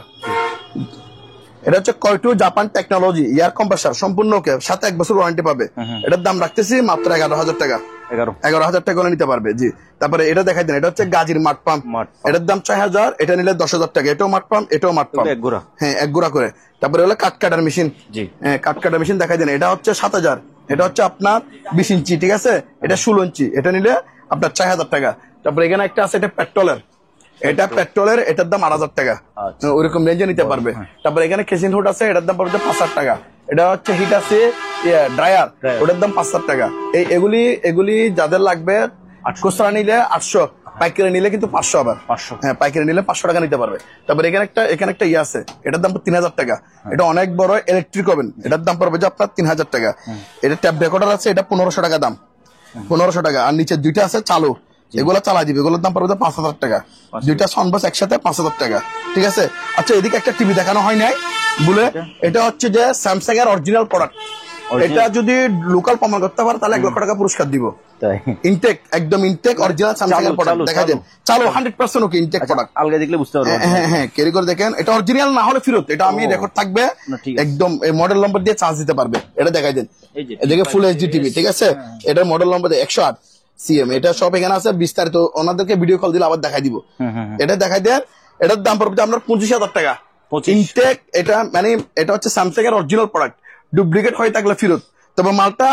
এটা হচ্ছে কয়টু জাপান টেকনোলজি এয়ার কম্প্রেসার, সম্পূর্ণ ওকে, সাথে 1 বছর ওয়ারেন্টি পাবে। এটার দাম রাখতেছি মাত্র 11000 টাকা, 11,000 টাকা করে নিতে পারবে। জি, তারপরে এটা দেখাই দেন, এটা হচ্ছে গাজীর মাঠ পাম্প, এটার দাম 6,000, এটা নিলে 10,000 টাকা। এটাও মাঠ পাম্প, এটাও মাঠ পাম্প, হ্যাঁ এক গোড়া করে। তারপরে হলো কাঠ কাটার মেশিন, হ্যাঁ কাঠ কাটার মেশিন দেখাই দেন, এটা হচ্ছে 7,000, এটা হচ্ছে আপনার 20 ইঞ্চি, ঠিক আছে, এটা 16 ইঞ্চি, এটা নিলে আপনার 6,000 টাকা। তারপরে এখানে একটা আছে, এটা পেট্রোলের, এটা পেট্রোলের, এটার দাম 8,000 টাকা, ওইরকম রেঞ্জে নিতে পারবে। তারপরে এখানে কেসিন হুড আছে, এটার দাম পড়বে 5,000 টাকা। এটা হচ্ছে হিট আছে ড্রায়ার, ওটার দাম 5,000 টাকা। এগুলি যাদের লাগবে খুচরা নিলে 800, পাইকারি নিলে কিন্তু 500, আবার 500, হ্যাঁ পাইকারি নিলে 500 টাকা নিতে পারবে। তারপরে এখানে একটা ইয়ে আছে, এটার দাম 3,000 টাকা। এটা অনেক বড় ইলেকট্রিক ওভেন, এটার দাম পড়বে যে আপনার 3,000 টাকা। এটা ট্যাপ রেকর্ডার আছে, এটা 1,500 টাকা দাম, 1,500 টাকা। আর নিচে দুইটা আছে চালু, এগুলো চালা দিবে, এগুলোর দাম পড়বে 5,000 টাকা। দুইটা সাউন্ড বক্স একসাথে 5,000 টাকা, ঠিক আছে। আচ্ছা, এদিকে একটা টিভি দেখানো হয় নাই বলে, এটা হচ্ছে যে স্যামসাং এর অরিজিনাল প্রোডাক্ট। এটা যদি লোকাল প্রমাণ করতে পারে তাহলে 1 লক্ষ টাকা পুরস্কার দিব। ইনটেক, একদম ইনটেক অরিজিনাল স্যামসাং এর প্রোডাক্ট দেখাই দেন, চালু 100% ওকে ইনটেক প্রোডাক্ট। আলগা দেখলে বুঝতে পারবেন, হ্যাঁ হ্যাঁ ক্যারি করে দেখেন, এটা অরিজিনাল না হলে ফেরত, এটা আমি রেকর্ড থাকবে একদম, এই মডেল নম্বর দিয়ে চার্জ দিতে পারবে। এটা দেখাই দেন, এদিকে ফুল এইচডি টিভি, ঠিক আছে, এটার মডেল নম্বর 108 সিএম, এটা সব এখানে আছে বিস্তারিত, ওনাদেরকে ভিডিও কল দিলে আবার দেখাই দিব। এটা দেখাই দেন, এটার দাম পড়বে আপনার 25,000 টাকা ইনটেক। এটা মানে এটা হচ্ছে স্যামসাং এর অরিজিনাল প্রোডাক্ট, ডুপ্লিকেট হয়ে থাকলে ফেরত। তবে মালটা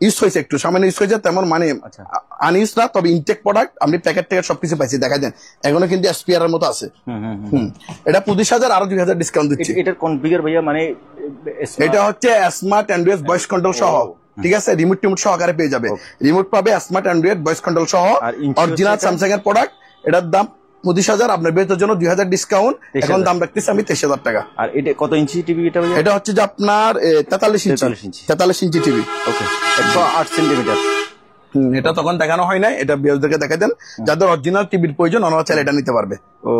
ইউজ হয়েছে, একটু সামান্য ইউজ হয়েছে, তেমন মানে আনইউজ না, তবে ইনটেক প্রোডাক্ট, আপনি প্যাকেট ট্যাকেট সবকিছু পাইছি। দেখা দেন এখনো কিন্তু এসপিআর এর মতো আছে। এটা 25,000, আরো 2,000 ডিসকাউন্ট দিচ্ছি। এটার কনফিগার ভাইয়া মানে এটা হচ্ছে স্মার্ট অ্যান্ড্রয়েড ভয়েস কন্ট্রোল সহ, ঠিক আছে, রিমোট সহকারে পেয়ে যাবে, রিমোট পাবে, স্মার্ট অ্যান্ড্রয়েড ভয়েস কন্ট্রোল সহ, অরিজিনাল স্যামসাং এর প্রোডাক্ট। এটার দাম 25,000, আপনার বেতনের জন্য 2,000 ডিসকাউন্ট, এখন দাম রাখতেছি আমি 23,000 টাকা। আর এটা কত ইঞ্চি টিভি? এটা হচ্ছে যে আপনার 43 ইঞ্চি টিভি, ওকে, 108 সেন্টিমিটার। এটা তখন দেখানো হয় না, এটা বিয়ারদেরকে দেখাই দেন, যাদের অরিজিনাল টিভির প্রয়োজন ওনারা চাইলে এটা নিতে পারবে।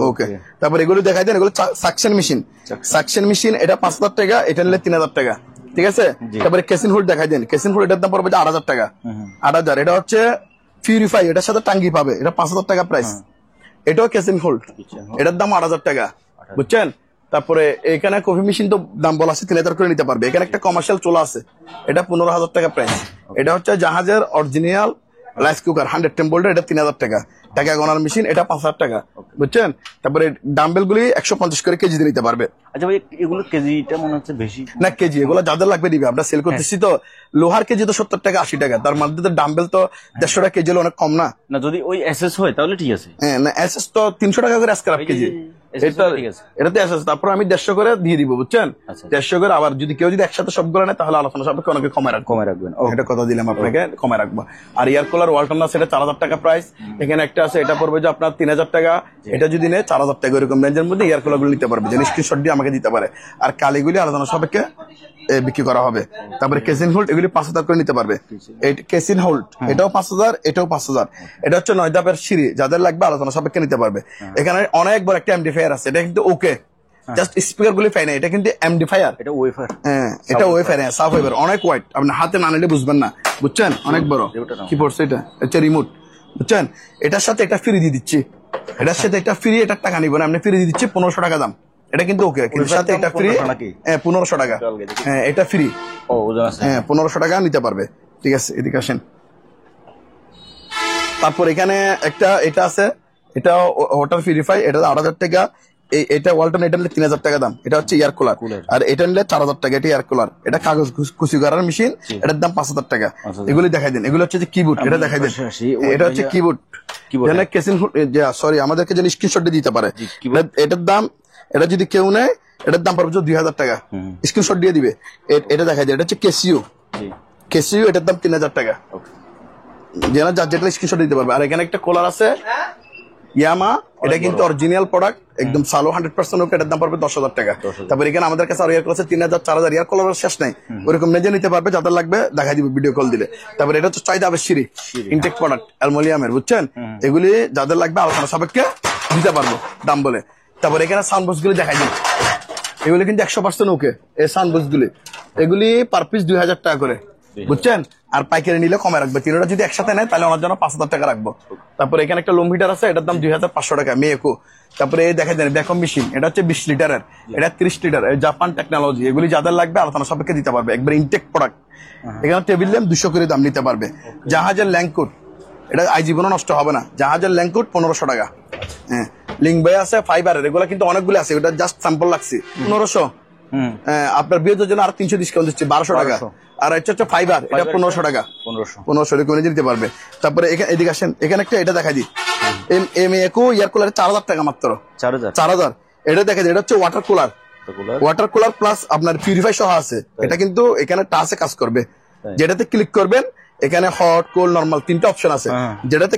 ওকে, তারপর এগুলো দেখাই দেন, এগুলো সাকশন মেশিন, এটা 5,000 টাকা, এটা নিলে 3,000 টাকা, ঠিক আছে। তারপরে কেসিন হুড দেখাই দেন, কেসিন হুড এটার দাম পড়বে 8,000 টাকা, 8,000। এটা হচ্ছে পিউরিফাই, এটার সাথে টাঙ্গি পাবে, এটা 5,000 টাকা প্রাইস। এটাও কেসিন হোল্ড, এটার দাম 8,000 টাকা, বুঝছেন। তারপরে এখানে কফি মেশিন তো দাম বলা আছে 3,000 করে নিতে পারবে। এখানে একটা কমার্শিয়াল চুলা আছে, এটা 15,000 টাকা প্রাইস। এটা হচ্ছে জাহাজের অরিজিনাল রাইস কুকার 110 ভোল্টের, এটা 3,000 টাকা। টাকা গোনার মেশিন, এটা 5,000 টাকা, বুঝছেন। তারপরে ডাম্বেল গুলি 150 করে কেজি নিতে পারবে। আচ্ছা ভাই, এগুলো কেজিটা মনে হচ্ছে বেশি না, কেজি এগুলো যাদের লাগবে দিবে, আমরা সেল করতেছি তো। লোহার কেজি তো 70 টাকা 80 টাকা, তার মধ্যে তো ডাম্বেল তো 150 টাকা কেজি হলে অনেক কম না। না, যদি ওই এসএস হয় তাহলে ঠিক আছে। হ্যাঁ, না এসএস তো 300 টাকা করে স্ক্র্যাপ কেজি, এটাতে এসএস। তারপর আমি 150 করে দিয়ে দিব, বুঝছেন, 150 করে। আবার যদি কেউ যদি একসাথে সবগুলো নেয় তাহলে আলোচনা সাপেক্ষে অনেকে কমে রাখবেন। এটা কথা দিলাম আপনাকে, কমে রাখবো। আর এয়ার কুলার ওয়ালটন আছে, এটা 4,000 টাকা প্রাইস। এখানে একটা আছে, এটা পড়বে যে আপনার 3,000 টাকা, এটা যদি নেয় 4,000 টাকা, এরকম রেঞ্জের মধ্যে এয়ার কুলার গুলো নিতে পারবে, যে স্ক্রিনশট দিয়ে আমাকে দিতে পারে। আর কালিগুলি আলোচনা সাপেক্ষে বিক্রি করা হবে। তারপরে কেসিন হোল্ড, এগুলি 5,000 করে নিতে পারবে। কেসিন হোল্ড এটাও 5,000, এটাও 5,000। এটা হচ্ছে 9 ধাপের সিঁড়ি, যাদের লাগবে আলোচনা সাপেক্ষে নিতে পারবে। এখানে অনেক বড় একটা এমডিফায়ার আছে, এটা কিন্তু ওকে, জাস্ট স্পিকার গুলি ফাই না, এটা কিন্তু এমডিফায়ার, এটা ওয়েফার, হ্যাঁ এটা ওয়েফার, হ্যাঁ সাফ ওয়েফার, অনেক ওয়াইড, আপনি হাতে না নিলে বুঝবেন না, বুঝছেন, অনেক বড়। কি পড়ছে এটা? হচ্ছে রিমোট, বুঝছেন। এটার সাথে এটা ফ্রি দিয়ে দিচ্ছি, এটার সাথে এটা ফ্রি, এটার টাকা নিব না, আপনি ফ্রি দিয়ে দিচ্ছি 1,500 টাকা দাম। এটা কিন্তু ওকে, কিন্তু সাথে এটা ফ্রি, হ্যাঁ 1,500 টাকা, হ্যাঁ এটা ফ্রি, হ্যাঁ 1,500 টাকা নিতে পারবে, ঠিক আছে। এদিকে আসেন। তারপর এখানে একটা এটা আছে, এটা ওয়াটার পিউরিফাই, এটা 8,000 টাকা। এটা ওয়ালটন, এটা নিলে 3,000 টাকা দাম। এটা হচ্ছে এয়ার কুলার, আর এটা নিলে 4,000 টাকা। এটা এয়ার কুলার, এটা কাগজ কুচি করার মেশিন, এটার দাম 5,000 টাকা। এগুলি দেখাই দেন, এগুলো হচ্ছে যে কিবোর্ড, এটা দেখাই দেন, এটা হচ্ছে কিবোর্ড। সরি, আমাদেরকে যেন স্ক্রিনশট দিতে পারে। এটার দাম, এটা যদি কেউ নেয় এটার দাম পড়বে 2,000 টাকা, স্ক্রিনশট দিয়ে দিবে। এটা দেখাই দেন, এটা হচ্ছে কেসিও, এটার দাম 3,000 টাকা, যেন যার যেটা স্ক্রিনশট দিতে পারবে। আর এখানে একটা কুলার আছে ইয়ামা, এটা কিন্তু অরিজিনাল প্রোডাক্ট, একদম সালো 100% ওকে, এটার দাম পড়বে 10,000 টাকা। তারপর এখানে আমাদের কাছে আর ইয়ার কুলার আছে 3,000, 4,000, ইয়ার কুলার শেষ নাই, ওরকম নিজে নিতে পারবে, যাদের লাগবে দেখাই দিব ভিডিও কল দিলে। তারপর এটা হচ্ছে 4 ধাপের সিঁড়ি, ইনটেক প্রোডাক্ট অ্যালুমিনিয়ামের, বুঝছেন। এগুলি যাদের লাগবে আলোচনা সাপেক্ষে দিতে পারবো দাম বলে। তারপর এখানে সাউন্ড বক্স গুলি দেখাই দিই, এগুলি কিন্তু 100% ওকে। এই সাউন্ড বক্স গুলি, এগুলি পার পিস 2,000 টাকা করে, বুঝছেন? আর পাইকারি নিলে কমে রাখবে। তিনটা যদি একসাথে নেয় তাহলে ওনার জন্য 5,000 টাকা রাখবো। তারপরে এখানে একটা লুম হিটার আছে, এটার দাম 2,500 টাকা মেয়েকো। তারপরে দেখা যায় ভ্যাকুয়াম মেশিন, এটা হচ্ছে 20 লিটারের, এটা 30 লিটার, জাপান টেকনোলজি। এগুলি যাদের লাগবে আলোচনা সাপেক্ষে দিতে পারবে, একবার ইনটেক প্রোডাক্ট। এখানে টেবিল ল্যাম্প 200 করে দাম নিতে পারবে। জাহাজের ল্যাঙ্কুট, এটা আজীবনও নষ্ট হবে না। জাহাজের ল্যাঙ্কুট 1500 টাকা। হ্যাঁ, লিঙ্ক বাই আছে ফাইবারের, এগুলো কিন্তু অনেকগুলো আছে, ওটা জাস্ট স্যাম্পল লাগছে 1500। আপনার বিয়ের জন্য আর 300 ডিসকাউন্ট দিচ্ছে 1200 টাকা। আর হচ্ছে ফাইবার, এটা 1500 টাকা, 1500 টাকা দিতে পারবে। তারপরে এদিকে আসেন, এখানে একটা এটা দেখা দিই, এমএকো এয়ার কুলার 4000 টাকা মাত্র, 4000। এটা দেখা যায়, এটা হচ্ছে water cooler, water cooler plus আপনার পিউরিফাই সহ আছে। এটা কিন্তু এখানে টাচে কাজ করবে, যেটাতে ক্লিক করবেন এখানে হট কোল্ড নরমাল 3টা অপশন আছে, যেটাতে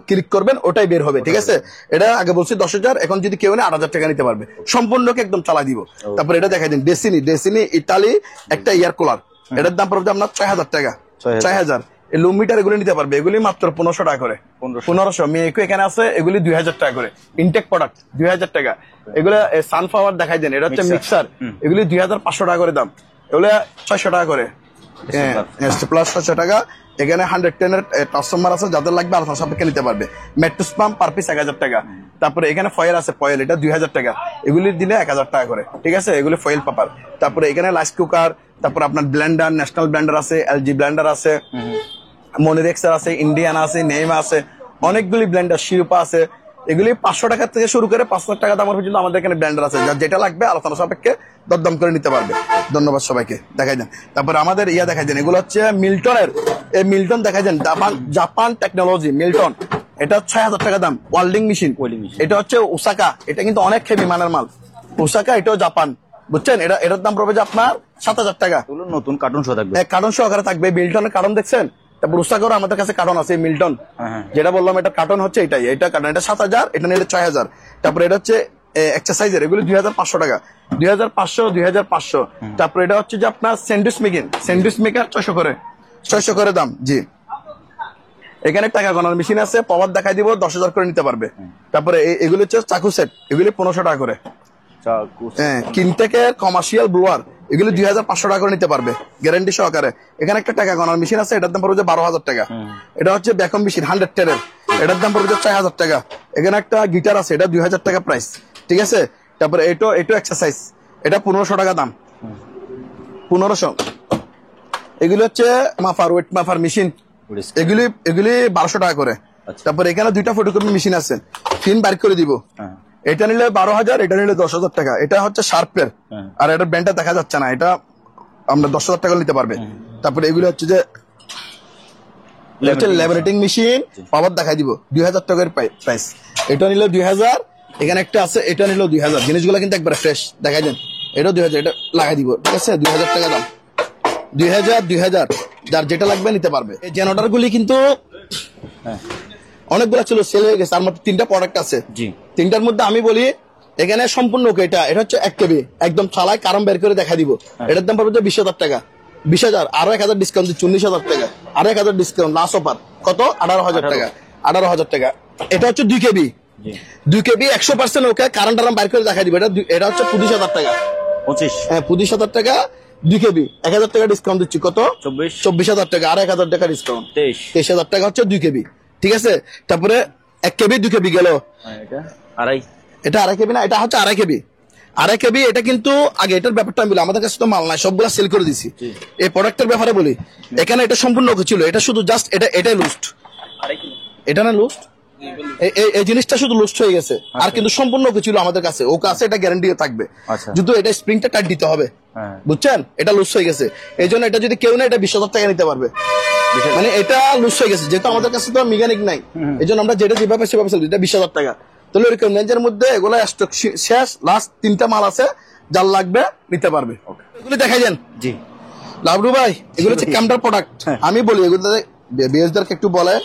ক্লিক করবেন ওটাই বের হবে। ঠিক আছে, এটা আগে বলছি 10,000, এখন যদি কেউ নেয় 8,000 টাকা নিতে পারবে, সম্পূর্ণকে একদম চালাই দিব। তারপরে এটা দেখা দিন ডেসিনি ইতালি একটা এয়ার কুলার, এটার দাম পড়বে আপনার 6,000 টাকা, 6,000। এই লুম মিটার এগুলি নিতে পারবে, এগুলি মাত্র 1500 টাকা করে, 1500। মেয়েকো এখানে আছে, এগুলি 2000 টাকা করে, ইনটেক প্রোডাক্ট 2000 টাকা। এগুলো সানফ্লাওয়ার দেখাই দেন, এটা হচ্ছে মিক্সার, এগুলি 2500 টাকা করে দাম, এগুলো 600 টাকা করে, প্লাস 600 টাকা। এখানে 110 এর ট্রান্সফরমার আছে, যাদের লাগবে আলোচনা সাপেক্ষে নিতে পারবে। ম্যাট্রেস পাম্প পার পিস 1000 টাকা। তারপরে এখানে ফয়েল আছে, ফয়েল এটা 2000 টাকা, এগুলি দিলে 1000 টাকা করে। ঠিক আছে, এগুলি ফয়েল পেপার। তারপরে এখানে রাইস কুকার, তারপরে আপনার ব্লেন্ডার, ন্যাশনাল ব্লেন্ডার আছে, এলজি ব্লেন্ডার আছে, মনিরেক্সের আছে, ইন্ডিয়ান আছে, নেইমা আছে, অনেকগুলি ব্লেন্ডার, শিরোপা আছে। এগুলি 500 টাকা থেকে শুরু করে 5,00,000 টাকা দামের পর্যন্ত আমাদের এখানে ব্লেন্ডার আছে, যার যেটা লাগবে আলোচনা সাপেক্ষে দরদাম করে নিতে পারবে। ধন্যবাদ সবাইকে, দেখাই দেন। তারপরে আমাদের দেখাই দেন, এগুলো হচ্ছে মিল্টনের, এই মিল্টন দেখাই দেন, জাপান টেকনোলজি মিল্টন, এটা 6,000 টাকা দাম। ওয়েল্ডিং মেশিন, এটা হচ্ছে ওসাকা, এটা কিন্তু অনেক হেভি মানের মাল, ওসাকা, এটাও জাপান, বুঝছেন? এটার দাম পড়বে যে আপনার 7,000 টাকা। নতুন কার্টুন সহ থাকবে, কার্টুন সহকারে থাকবে। মিল্টনের কার্টুন দেখছেন? তারপর ওসাকারও আমাদের কাছে কার্টন আছে, মিল্টন যেটা বললাম, এটা কার্টন হচ্ছে এটাই, এটা কার্টন, এটা 7,000, এটা নিলে 6,000। তারপরে এটা হচ্ছে এক্সারসাইজের, এগুলো 2,500 টাকা, 2,500। তারপরে এটা হচ্ছে যে আপনার স্যান্ডউইচ মেকার 600 করে দাম। জি, এখানে টাকা গণার মেশিন আছে, পাওয়ার দেখাই দিব, 10,000 করে নিতে পারবে। তারপরে এগুলো হচ্ছে চাকু সেট, এগুলি 1500 টাকা করে। হ্যাঁ, কিনটেকের কমার্শিয়াল ব্লোয়ার, এগুলি 2,500 টাকা করে নিতে পারবে, গ্যারান্টি সহকারে। এখানে একটা টাকা গণার মেশিন আছে, এটার দাম পড়বে 12,000 টাকা। এটা হচ্ছে ভ্যাকুয়াম মেশিন 100 টেরের, এটার দাম পড়বে 6,000 টাকা। এখানে একটা গিটার আছে, এটা 2,000 টাকা প্রাইস। ঠিক আছে, তারপরে এটো এক্সারসাইজ, এটা 1500 টাকা দাম, 1500। এগুলি হচ্ছে ওয়েট মাফার মেশিন, এগুলি 1200 টাকা করে। তারপরে এখানে 2টা ফটোকপি মেশিন আছে, ফিন বার করে দিব। এটা নিলে 12,000, এটা নিলে 10,000 টাকা। এটা হচ্ছে শার্পের, আর এটা ব্যান্ডটা দেখা যাচ্ছে না, এটা আমরা 10,000 টাকা নিতে পারবে। তারপরে এগুলো হচ্ছে যে ল্যামিনেটিং মেশিন, পাওয়ার দেখাই দিব, 2,000 টাকার প্রাইস। এটা নিলে 2,000, এখানে একটা আছে, এটা নিলেও 2,000। জিনিসগুলো কিন্তু একবার ফ্রেশ, দেখাই দেন, এটাও 2,000, এটা লাগাই দিব। ঠিক আছে, 2,000 টাকা দাম, 2,000, যার যেটা লাগবে নিতে পারবে। এই জেনারেটর গুলি কিন্তু অনেকগুলো ছিল, সেল হয়ে গেছে, আর মাত্র 3টা প্রোডাক্ট আছে। 3টার মধ্যে আমি বলি এখানে সম্পূর্ণ এটা হচ্ছে 1 কেবি, একদম চালায় কারণ বের করে দেখা দিব। এটার দাম পড়বে 20,000 টাকা, 20,000, আরো 1,000 ডিসকাউন্ট দিচ্ছে, 19,000 টাকা, আরো 1,000 ডিসকাউন্ট, লাস্ট অফার কত? 18,000 টাকা, 18,000 টাকা। এটা হচ্ছে 2 কেবি, 100% ওকে, কারেন্ট আরাম বাইর করে দেখা দিব। এটা হচ্ছে 25,000 টাকা, 25,000 টাকা, 2 কেবি, 1,000 টাকা ডিসকাউন্ট দিচ্ছি, কত? 24,000 টাকা, আর 1,000 টাকা ডিসকাউন্ট, 23,000 টাকা হচ্ছে 2 কেবি। ঠিক আছে, তারপরে 1 কেবি 2 কেবি গেল, এটা আড়াই কেবি না, এটা হচ্ছে 2.5 কেবি, 2.5 কেবি। এটা কিন্তু আগে এটার ব্যাপারটা আমি বলি, আমাদের কাছে তো মাল নাই, সবগুলা সেল করে দিছি। এই প্রোডাক্টের ব্যাপারে বলি, এখানে এটা সম্পূর্ণ ছিল, এটা শুধু জাস্ট এটাই লুস্ট, এটা না লুস্ট, এই জিনিসটা শুধু লুস্ট হয়ে গেছে, আর কিন্তু সম্পূর্ণ ছিল আমাদের কাছে, ও কাছে এটা গ্যারান্টি থাকবে। যদি এটা স্প্রিংটা টাইট দিতে হবে, বুঝছেন? এটা লুজ হয়ে গেছে, এই জন্য এটা যদি কেউ না, এটা 20,000 টাকা নিতে পারবে। মানে এটা লুজ হয়ে গেছে, যেহেতু আমাদের কাছে তো মেকানিক নাই, এই জন্য আমরা যেটা যেভাবে সেভাবে চলি, এটা 20,000 টাকা। তাহলে ওরকম রেঞ্জের মধ্যে এগুলো স্টক শেষ, লাস্ট 3টা মাল আছে, যার লাগবে নিতে পারবে। এগুলো দেখাই দেন। জি লাভরু ভাই, এগুলো হচ্ছে ক্যামেরার প্রোডাক্ট। আমি বলি এগুলো বিএসদারকে একটু বলে,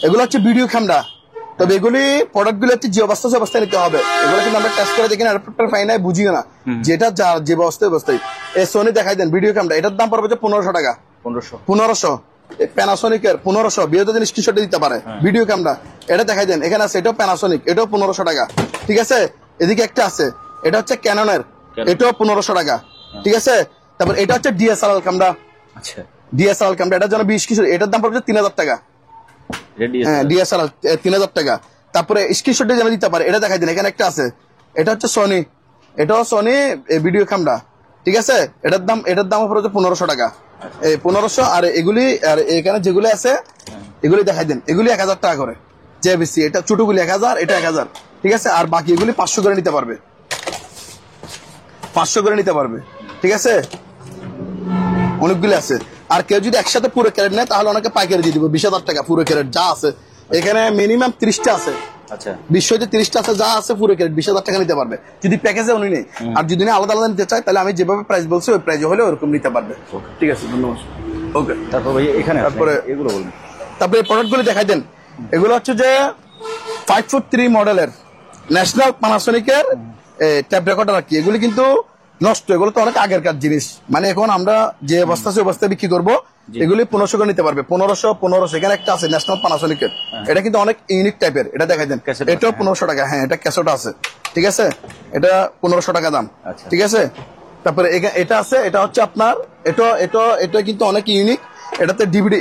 এগুলো হচ্ছে ভিডিও ক্যামেরা। তবে এগুলি প্রোডাক্ট গুলো হচ্ছে যে অবস্থায় নিতে হবে, এগুলো কিন্তু আমরা টেস্ট করে দেখি না, পাই না, বুঝিও না, যেটা যে অবস্থায়। এই সোনি দেখাই দেন ভিডিও ক্যামেরা, এটার দাম পড়বে 1500 টাকা, 1500। প্যানাসোনিকের 1500, বিয়েতে জিনিস স্ক্রিনশট দিতে পারে, ভিডিও ক্যামেরা, এটা দেখাই দেন। এখানে আছে, এটাও প্যানাসোনিক, এটাও 1500 টাকা। ঠিক আছে, এদিকে একটা আছে, এটা হচ্ছে ক্যাননের, এটাও 1500 টাকা। ঠিক আছে, তারপর এটা হচ্ছে ডিএসএলআর ক্যামেরা, ডিএসএলআর ক্যামেরা, এটার জন্য 20 কিশোর, এটার দাম পড়বে 3000 টাকা। হ্যাঁ ডিএসএলআর 3000 টাকা। তারপরে স্ক্রিনশটে যেন দিতে পারে, এটা দেখাই দিন। এখানে একটা আছে, এটা হচ্ছে সনি, এটাও সনি ভিডিও ক্যামেরা, ঠিক আছে। এটার দাম পড়বে 1500 টাকা, 1500। আর এগুলি, আর এখানে যেগুলি আছে এগুলি দেখাই দেন, এগুলি 1000 টাকা করে জেবিসি। এটা ছোটগুলি 1000, এটা 1000, ঠিক আছে। আর বাকি এগুলি 500 করে নিতে পারবে, 500 করে নিতে পারবে, ঠিক আছে। অনেকগুলি আছে। আর কেউ যদি একসাথে পুরো ক্যারেট নেয় তাহলে অনেকে পাইকারি দিয়ে দিব 20,000 টাকা পুরো ক্যারেট যা আছে। এখানে মিনিমাম 30টা আছে, আচ্ছা 20 30টা আছে, যা আছে পুরো ক্যারেট 20,000 টাকা নিতে পারবে যদি প্যাকেজে উনি নেই। আর যদি উনি আলাদা আলাদা নিতে চায় তাহলে আমি যেভাবে প্রাইস বলছি ওই প্রাইসে হলে ওরকম নিতে পারবে। ঠিক আছে, ধন্যবাদ। ওকে, তারপর ভাই এখানে তারপরে এগুলো বলুন। তারপরে প্রোডাক্টগুলি দেখাই দেন। এগুলো হচ্ছে যে 5'3" মডেলের ন্যাশনাল পানাসোনিকের ট্যাপ রেকর্ডার আর কি। এগুলি কিন্তু নষ্ট, এগুলো তো অনেক আগেরকার জিনিস, মানে এখন আমরা যে অবস্থা আছে অবস্থায় বিক্রি করবো। এগুলি 1500 করে নিতে পারবে, 1500। এখানে একটা আছে ন্যাশনাল পানাসোনিকের, এটা কিন্তু অনেক ইউনিক টাইপের, এটা দেখাই দেন। এটাও 1500 টাকা, হ্যাঁ এটা ক্যাসেটও আছে, ঠিক আছে। এটা 1500 টাকা দাম, ঠিক আছে। তারপরে এটা আছে, এটা হচ্ছে আপনার এটা কিন্তু অনেক ইউনিক। এটাতে ডিভিডি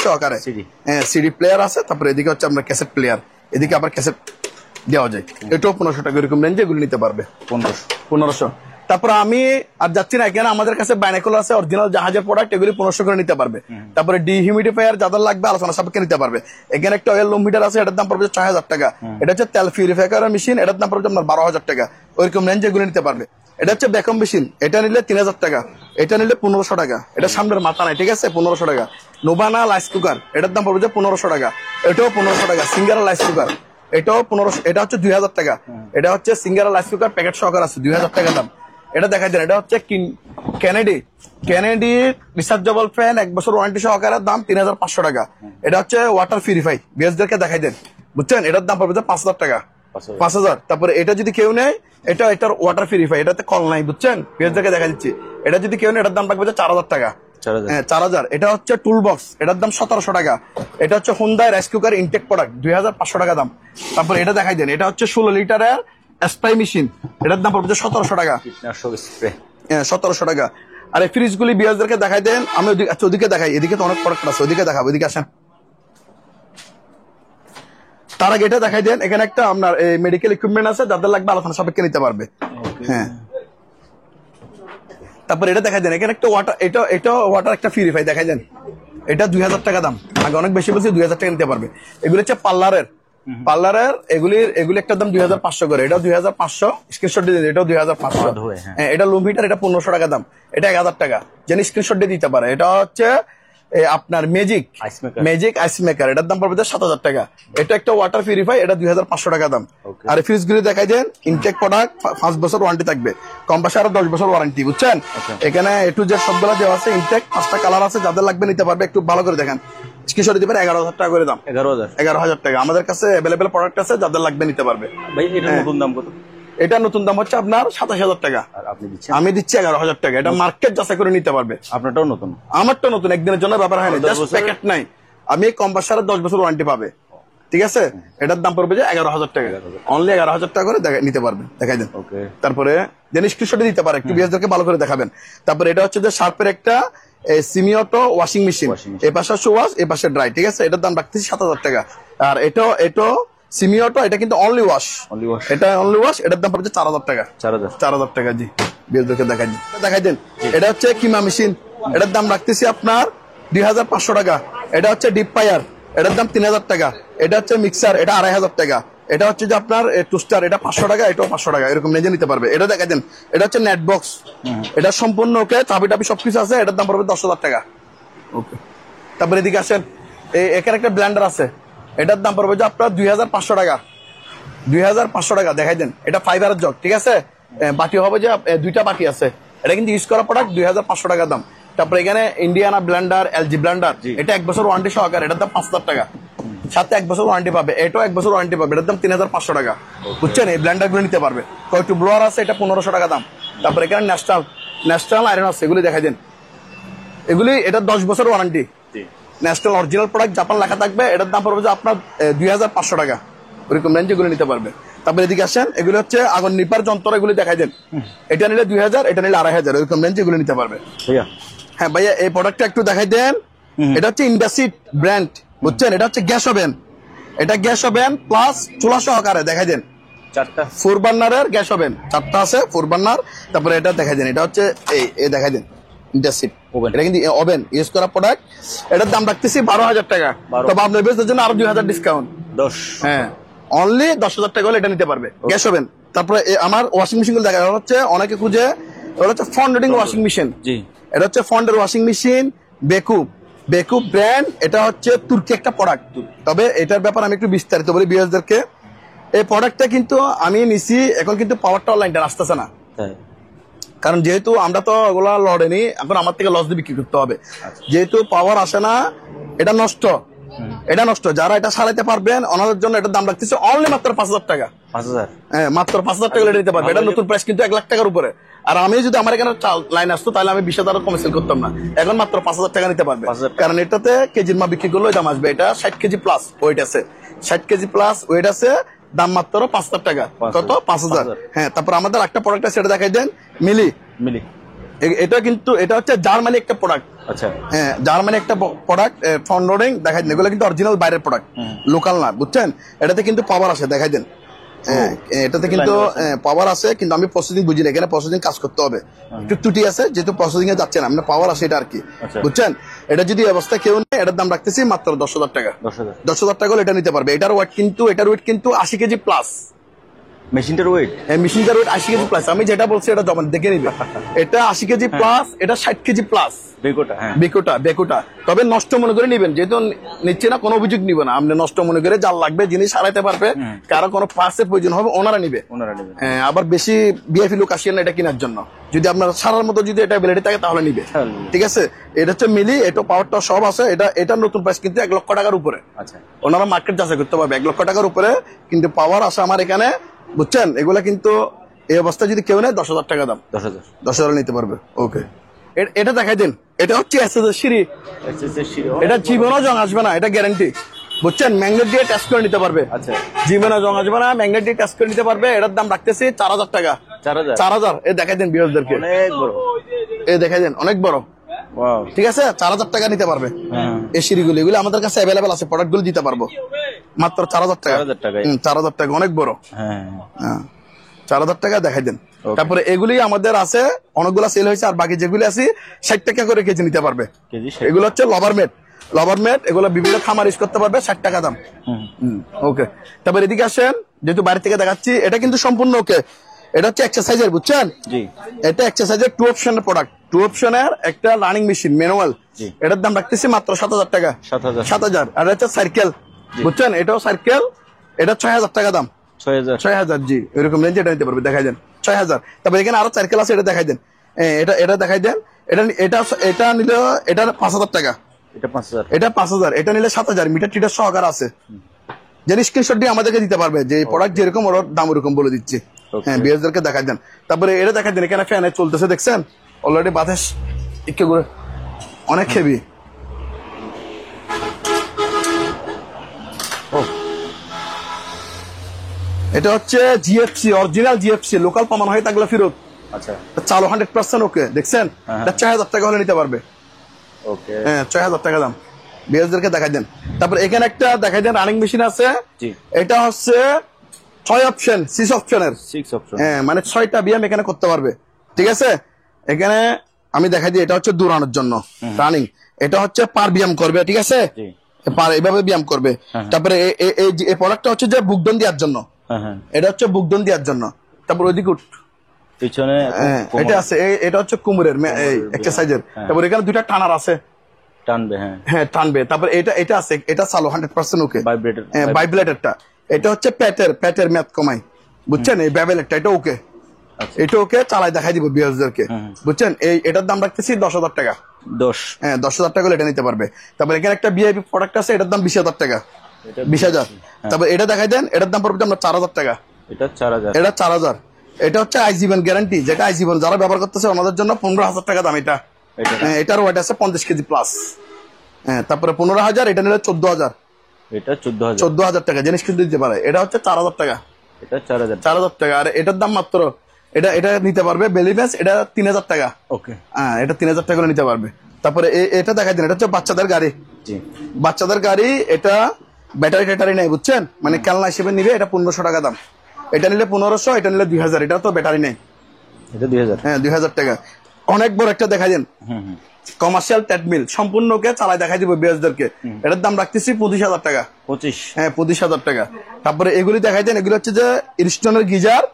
সহকারে হ্যাঁ সিডি প্লেয়ার আছে। তারপরে এদিকে হচ্ছে আপনার ক্যাসেট প্লেয়ার, এদিকে আবার ক্যাসেট দেওয়া যায়। এটাও 1500 টাকা এরকম রেঞ্জে এগুলো নিতে পারবে, 1500। তারপরে আমি আর যাচ্ছি না, এখানে আমাদের কাছে বাইনাকুলার আছে, অরিজিনাল জাহাজের প্রোডাক্ট, এগুলি 1500 করে নিতে পারবে। তারপরে ডিহিউমিডিফায়ার যাদের লাগবে আলোচনা সাপেক্ষে নিতে পারবে। এখানে একটা অয়েল লুম হিটার আছে, এটার দাম পড়বে 6000 টাকা। এটা হচ্ছে তেল পিউরিফায়ার মেশিন, এটার দাম পড়বে আপনার 12,000 টাকা। ওইরকম রেঞ্জে এগুলো নিতে পারবে। এটা হচ্ছে ব্যাকম মেশিন, এটা নিলে 3000 টাকা, এটা নিলে 1500 টাকা। এটা সামনের মাথা নাই, ঠিক আছে, 1500 টাকা। নোভানা রাইস কুকার, এটার দাম পড়বে 1500 টাকা, এটাও 1500 টাকা। সিঙ্গারা রাইস কুকার, এটাও 1500, এটা হচ্ছে 2000 টাকা। এটা হচ্ছে সিঙ্গারা রাইস কুকার প্যাকেট সহকার আছে, 2000 টাকা দাম। এটা দেখা যায়, এটা হচ্ছে কেনেডি রিচার্জেবল ফ্যান 1 বছর ওয়ারেন্টি সহকারে, দাম 3500 টাকা। এটা হচ্ছে ওয়াটার পিউরিফাই, বিএসদেরকে দেখাই দেন, বুঝছেন। এটার দাম পড়বে 5000 টাকা, 5000। তারপরে এটা যদি কেউ নেয়, এটার ওয়াটার পিউরিফাই, এটাতে কল নাই, বুঝছেন, বিএসদেরকে দেখা দিচ্ছি। এটা যদি কেউ নেয়, এটার দাম রাখবে 4000 টাকা, 4000। এটা হচ্ছে টুল বক্স, এটার দাম 1700 টাকা। এটা হচ্ছে হুন্ডাই রাইস কুকার ইনটেক প্রোডাক্ট, 2500 টাকা দাম। তারপর এটা দেখাই দেন, এটা হচ্ছে 16 লিটারের স্প্রে মেশিন, এটার দাম পড়বে 1700 টাকা, 1700 টাকা। আর এই ফ্রিজ গুলি বিয়ারদেরকে দেখাই দেন। আমি ওদিকে দেখাই, এদিকে তো অনেক প্রোডাক্ট আছে, ওদিকে দেখাবো, এদিকে আসেন। তার আগে এটা দেখাই দেন, এখানে একটা আপনার মেডিকেল ইকুইপমেন্ট আছে, যাদের লাগবে আলোচনা সাপেক্ষে নিতে পারবে, হ্যাঁ। তারপর এটা দেখাই দেন, এখানে একটা ওয়াটার, এটা ওয়াটার একটা পিউরিফাই দেখাই দেন, এটা 2000 টাকা দাম। আগে অনেক বেশি বলছি, 2000 টাকা নিতে পারবে। এগুলো হচ্ছে পার্লারের এগুলি একটা দাম 2500 করে, এটাও 2500। স্ক্রিনশট দিয়ে এটাও 2500। হ্যাঁ, এটা লুম হিটার, এটা 1500 টাকা দাম, এটা 1000 টাকা। যেন স্ক্রিনশট দিয়ে দিতে পারে। এটা হচ্ছে আপনার ম্যাজিক আইস মেকার, এটার দাম পড়বে 7000 টাকা। এটা একটা ওয়াটার পিউরিফাই, এটা 2500 টাকা দাম। আর ফ্রিজ গুলি দেখাই দেন, ইনটেক প্রোডাক্ট 5 বছর ওয়ারেন্টি থাকবে, কম্পাসার 10 বছর ওয়ারেন্টি, বুঝছেন। এখানে একটু যে সবগুলা দেওয়া আছে, ইনটেক 5টা কালার আছে, যাদের লাগবে নিতে পারবে। একটু ভালো করে দেখেন, স্ক্রিনশট দিতে পারে। 11000 টাকা করে দাম, 11000 টাকা। আমাদের কাছে অ্যাভেলেবেল প্রোডাক্ট আছে, যাদের লাগবে নিতে পারবে। এটা নতুন দাম কত? এটা নতুন দাম হচ্ছে আপনার 27000 টাকা, আমি দিচ্ছি 11000 টাকা। এটা মার্কেট যাচাই করে নিতে পারবে। আপনারটাও নতুন? আমারটা নতুন, একদিনের জন্য ব্যাপার হয় না, জাস্ট প্যাকেট নাই। আমি কম্পাসারের 10 বছর ওয়ারেন্টি পাবে, ঠিক আছে। এটার দাম পড়বে 11000 টাকা, অনলি 11000 টাকা করে নিতে পারবে, দেখাই দেন। তারপরে যেন স্ক্রিনশট দিতে পারে, একটু বিএসদেরকে ভালো করে দেখাবেন। তারপরে এটা হচ্ছে যে শার্পের একটা সিমিঅটো ওয়াশিং মেশিন, এই পাশে হচ্ছে ওয়াশ, এই পাশে ড্রাই, ঠিক আছে। এটার দাম রাখতেছি 7000 টাকা। আর এটা সিমিঅটো, এটা কিন্তু অনলি ওয়াশ, এটা অনলি ওয়াশ, এটার দাম পড়ছে 4000 টাকা, 4000 টাকা। জি, বিএসদেরকে দেখাই দেন। এটা হচ্ছে কিমা মেশিন, এটার দাম রাখতেছি আপনার 2500 টাকা। এটা হচ্ছে ডিপ ফায়ার, এটার দাম 3000 টাকা। এটা হচ্ছে মিক্সার, এটা 2500 টাকা। এটা হচ্ছে যে আপনার টুস্টার, এটা 500 টাকা, এটাও 500 টাকা, এরকম নিজে নিতে পারবে। এটা দেখাই দেন, এটা হচ্ছে নেট বক্স, এটা সম্পূর্ণ ওকে, চাবি টাবি সবকিছু আছে, এটার দাম পড়বে 10000 টাকা, ওকে। তারপরে এদিকে আসেন, এখানে একটা ব্লেন্ডার আছে, এটার দাম পড়বে যে আপনার 2500 টাকা, 2500 টাকা, দেখাই দেন। এটা ফাইবারের জগ, ঠিক আছে। বাটি হবে যে 2টা বাটি আছে, এটা কিন্তু ইউজ করা প্রোডাক্ট, 2500 টাকা দাম। তারপরে এখানে ইন্ডিয়ানা ব্লেন্ডার, এলজি ব্লেন্ডার, এটা 1 বছর ওয়ারেন্টি সহকারে, এটার দাম 5000 টাকা, সাথে 1 বছর ওয়ারেন্টি পাবে। এটাও 1 বছর ওয়ারেন্টি পাবে, এটার দাম 3500 টাকা, বুঝছেন। এই ব্লেন্ডার গুলো নিতে পারবে। কয়েকটু ব্লোয়ার আছে, এটা 1500 টাকা দাম। তারপরে এখানে ন্যাশনাল আয়রন আছে, এগুলি দেখাই দেন। এগুলি এটা 10 বছর warranty, national original product, Japan লেখা থাকবে। এটার দাম পড়বে যে আপনার 2500 টাকা, ওরকম রেঞ্জ এগুলো নিতে পারবে। তারপরে এদিকে আসেন, এগুলো হচ্ছে আগুন নিপার যন্ত্র, এগুলি দেখাই দেন। এটা নিলে 2000, এটা নিলে 2500, ওরকম রেঞ্জ এগুলো নিতে পারবে। হ্যাঁ ভাইয়া এই প্রোডাক্টটা একটু দেখাই দেন। এটা হচ্ছে ইন্ডাসিড ব্র্যান্ড, বুঝছেন? এটা হচ্ছে গ্যাস ওভেন, এটা গ্যাস ওভেন প্লাস চুলা সহকারে। দেখাই দেন 4টা 4 বার্নারের গ্যাস ওভেন, 4টা আছে 4 বার্নার। তারপরে এটা দেখাই দেন, এটা হচ্ছে এই দেখাই দেন ইন্ডাসিড ওভেন। এটা কিন্তু ওভেন ইউজ করা প্রোডাক্ট। এটার দাম রাখতেছি 12,000 টাকা। তবে আপনার বেসদের জন্য আরো 2,000 ডিসকাউন্ট। 10। হ্যাঁ, অনলি 10,000 টাকা হলে এটা নিতে পারবে গ্যাস ওভেন। তারপরে আমার ওয়াশিং মেশিন গুলো দেখা হচ্ছে অনেকে খুঁজে, ওটা হচ্ছে ফন্ড লোডিং ওয়াশিং মেশিন। জি, এটা হচ্ছে ফন্ডের ওয়াশিং মেশিন, বেকুব ব্র্যান্ড। এটা হচ্ছে তুর্কি একটা প্রোডাক্ট। তবে এটার ব্যাপার আমি একটু বিস্তারিত বলি ভিউয়ারদেরকে। এই প্রোডাক্টটা কিন্তু আমি নিছি, এখন কিন্তু পাওয়ারটা লাইনটা আসতেছে না, তাই কারণ যেহেতু আমরা তো ওগুলা লড়েনি, এখন আমার থেকে লস দিয়ে বিক্রি করতে হবে। যেহেতু পাওয়ার আসে না, এটা নষ্ট, এটা নষ্ট। যারা এটা সারাইতে পারবেন ওনাদের জন্য এটার দাম রাখতেছে অনলি মাত্র 5,000 টাকা। 5,000? হ্যাঁ, মাত্র 5,000 টাকা এটা নিতে পারবে। এটা নতুন প্রাইস কিন্তু 1 লাখ টাকার উপরে। আর আমি যদি আমার এখানে লাইন আসতো তাহলে আমি 20,000 কমে সেল করতাম না। এখন মাত্র 5,000 টাকা নিতে পারবে, 5,000 টাকা। কারণ এটাতে কেজির মা বিক্রি করলে দাম আসবে। এটা 60 কেজি প্লাস ওয়েট আছে, 60 কেজি প্লাস ওয়েট আছে, দাম মাত্র 5,000 টাকা। কত? 5,000। হ্যাঁ, তারপর আমাদের একটা প্রোডাক্ট আছে, সেটা দেখাই দেন, মিলি। এটা কিন্তু এটা হচ্ছে জার্মানি একটা প্রোডাক্ট। আচ্ছা, হ্যাঁ, জার্মানি একটা প্রোডাক্ট, ফ্রন্ট লোডিং। দেখাই দেন, এগুলো কিন্তু অরিজিনাল বাইরের প্রোডাক্ট, লোকাল না, বুঝছেন? এটাতে কিন্তু পাওয়ার আসে, দেখাই দেন। হ্যাঁ, এটাতে কিন্তু পাওয়ার আছে, কিন্তু আমি প্রসেসিং বুঝি না, এখানে প্রসেসিং কাজ করতে হবে, একটু ত্রুটি আছে, যেহেতু প্রসেসিং এ যাচ্ছে না, মানে পাওয়ার আছে এটা আর কি, বুঝছেন? এটা যদি অবস্থা কেউ নেই, এটার দাম রাখতেছি মাত্র 10,000 টাকা। 10,000 টাকা হলে এটা নিতে পারবে। এটার ওয়েট কিন্তু 80 কেজি প্লাস। মেশিনটার ওয়েট? হ্যাঁ, মেশিনটার ওয়েট 80 কেজি প্লাস। আমি যেটা বলছি এটা জমা দেখে নিবে। এটা 80 কেজি প্লাস, এটা 60 কেজি প্লাস। বেকুটা। তবে নষ্ট মনে করে নিবেন, যেহেতু নিচ্ছে না, কোনো অভিযোগ নিবে না। আপনি নষ্ট মনে করে যার লাগবে, জিনিস সারাইতে পারবে, কারো কোনো পার্সের প্রয়োজন হবে, ওনারা নিবে। হ্যাঁ, আবার বেশি বিআইপি লোক আসেন না এটা কেনার জন্য। যদি আপনার সারার মতো যদি এটা এবিলিটি থাকে তাহলে নিবে, ঠিক আছে? এটা হচ্ছে মিলি, এটা পাওয়ারটা সব আছে। এটা নতুন প্রাইস কিন্তু 1 লক্ষ টাকার উপরে। আচ্ছা, ওনারা মার্কেট যাচাই করতে পারবে, 1 লক্ষ টাকার উপরে কিন্তু পাওয়ার আছে আমার এখানে, বুঝছেন? এগুলা কিন্তু এই অবস্থায় যদি কেউ নেয় 10,000 টাকা দাম। 10,000 নিতে পারবে। ওকে, এটা দেখাই দেন। এটা হচ্ছে এসএস সিঁড়ি, এটা জীবনও জং আসবে না, এটা গ্যারান্টি, বুঝছেন? ম্যাগনেট দিয়ে টেস্ট করে নিতে পারবে। আচ্ছা, জীবনও জং আসবে না, ম্যাগনেট দিয়ে টেস্ট করে নিতে পারবে। এটার দাম রাখতেছি 4,000 টাকা। 4,000। এ দেখাই দেন ভিউয়ারদেরকে, অনেক বড়। এ দেখাই দেন, অনেক বড়। ঠিক আছে, 4,000 টাকা নিতে পারবে। এই সিঁড়িগুলো, এগুলো আমাদের কাছে অ্যাভেলেবেল আছে, প্রোডাক্ট গুলো দিতে পারবো মাত্র 4,000 টাকা। 4,000 টাকা, অনেক বড়। হ্যাঁ, 4,000 টাকা দেখাই দেন। তারপরে এগুলি আমাদের আছে, অনেকগুলো সেল হয়েছে, আর বাকি যেগুলি আছে 60 টাকা করে কেজি নিতে পারবে। এগুলো হচ্ছে লভার মেট, এগুলো বিভিন্ন খামার ইউজ করতে পারবে, 60 টাকা দাম। ওকে, তারপর এদিকে আসেন, যেহেতু বাইরে থেকে দেখাচ্ছি, এটা কিন্তু সম্পূর্ণ ওকে। এটা হচ্ছে এক্সারসাইজের, বুঝছেন? এটা এক্সারসাইজের 2 অপশনের প্রোডাক্ট, 2 অপশনের একটা রানিং মেশিন ম্যানুয়াল। এটার দাম রাখতেছি মাত্র 7,000 টাকা। 7,000। আর এটা হচ্ছে সার্কেল, বুঝছেন? এটাও সার্কেল, এটা 6,000 টাকা দাম। 6,000, জি, এরকম রেঞ্জ। এটা নিতে পারবে, দেখাই দেন 6,000। তারপর এখানে আরো সার্কেল আছে, এটা দেখাই দেন। এটা দেখাই দেন। এটা নিলে এটা 5,000 টাকা। এটা 5,000। এটা নিলে 7,000, মিটার টিটার সহকার আছে। যে স্ক্রিনশট দিয়ে আমাদেরকে দিতে পারবে, যে প্রোডাক্ট যেরকম ওর দাম ওরকম বলে দিচ্ছি। হ্যাঁ, বিএসদেরকে দেখাই দেন। তারপরে এটা দেখাই দেন, এখানে ফ্যান চলতেছে, দেখছেন? অলরেডি বাতাস একটু করে অনেক হেভি। এটা হচ্ছে জিএফসি, অরিজিনাল জিএফসি, লোকাল প্রমাণ হয়ে থাকলে ফেরত। আচ্ছা, চালু 100% ওকে, দেখছেন? এটা 6,000 টাকা হলে নিতে পারবে। ওকে, হ্যাঁ, 6,000 টাকা দাম। বিএসদেরকে দেখাই দেন। তারপর এখানে একটা দেখাই দেন, রানিং মেশিন আছে। এটা হচ্ছে 6 অপশন, 6 অপশনের। হ্যাঁ, মানে 6টা ব্যায়াম এখানে করতে পারবে, ঠিক আছে? এখানে আমি দেখাই দিই, এটা হচ্ছে দৌড়ানোর জন্য রানিং। এটা হচ্ছে পার ব্যায়াম করবে, ঠিক আছে? পার এইভাবে ব্যায়াম করবে। তারপরে এই প্রোডাক্টটা হচ্ছে যে বুকডন দেওয়ার জন্য। এটা হচ্ছে বুকডন দেওয়ার জন্য। তারপর ওইদিকে পিছনে এটা আছে, এটা হচ্ছে কুমুরের এক্সারসাইজের। তারপর এখানে 2টা টানার আছে, টানবে। হ্যাঁ, টানবে। তারপর এটা আছে, এটা চালু 100% ওকে, ভাইব্রেটরটা। এটা হচ্ছে পেটের ম্যাথ কমাই, বুঝছেন? এই ভাইব্রেটরটা, এটা ওকে। এটা ওকে, চালাই দেখাই দিব বিয়ারদেরকে, বুঝছেন? এটার দাম রাখতেছি 10,000 টাকা। 10? হ্যাঁ, 10,000 টাকা এটা নিতে পারবে। তারপর এখানে একটা ভিআইপি প্রোডাক্ট আছে, এটার দাম 20,000 টাকা। 20,000। তারপর এটা দেখাই দেন, এটার দাম পড়বে আমরা 4,000 টাকা। এটা 4,000। এটা হচ্ছে আইজীবন গ্যারান্টি, যেটা আইজীবন যারা ব্যবহার করতেছে ওনাদের জন্য 15,000 টাকা দাম। এটার ওয়েট আছে 50 কেজি প্লাস। হ্যাঁ, তারপরে 15,000, এটা নিলে 14,000। এটা 14,000 টাকা, জিনিস কিন্তু দিতে পারে। এটা হচ্ছে 4,000 টাকা। এটা 4,000 টাকা। আর এটার দাম মাত্র, এটা নিতে পারবে বেলি ম্যাচ, এটা 3,000 টাকা। ওকে, হ্যাঁ, এটা 3,000 টাকা নিতে পারবে। তারপরে এটা দেখাই দিন, এটা হচ্ছে বাচ্চাদের গাড়ি। জি, বাচ্চাদের গাড়ি, এটা ব্যাটারি ট্যাটারি নেই বুঝছেন, মানে খেলনা হিসেবে নিবে। এটা 1500 টাকা দাম, এটা নিলে 1500, এটা নিলে 2000। এটা তো ব্যাটারি নেই, এটা 2000। হ্যাঁ 2000 টাকা। অনেক বড় একটা দেখাই দেন, কমার্শিয়াল ট্রেডমিল, সম্পূর্ণকে চালাই দেখাই দিব বিএসদেরকে। এটার দাম রাখতেছি 25,000 টাকা। 25? হ্যাঁ 25,000 টাকা। তারপরে এগুলি দেখাই দেন, এগুলি হচ্ছে যে ইনস্টনের গিজার,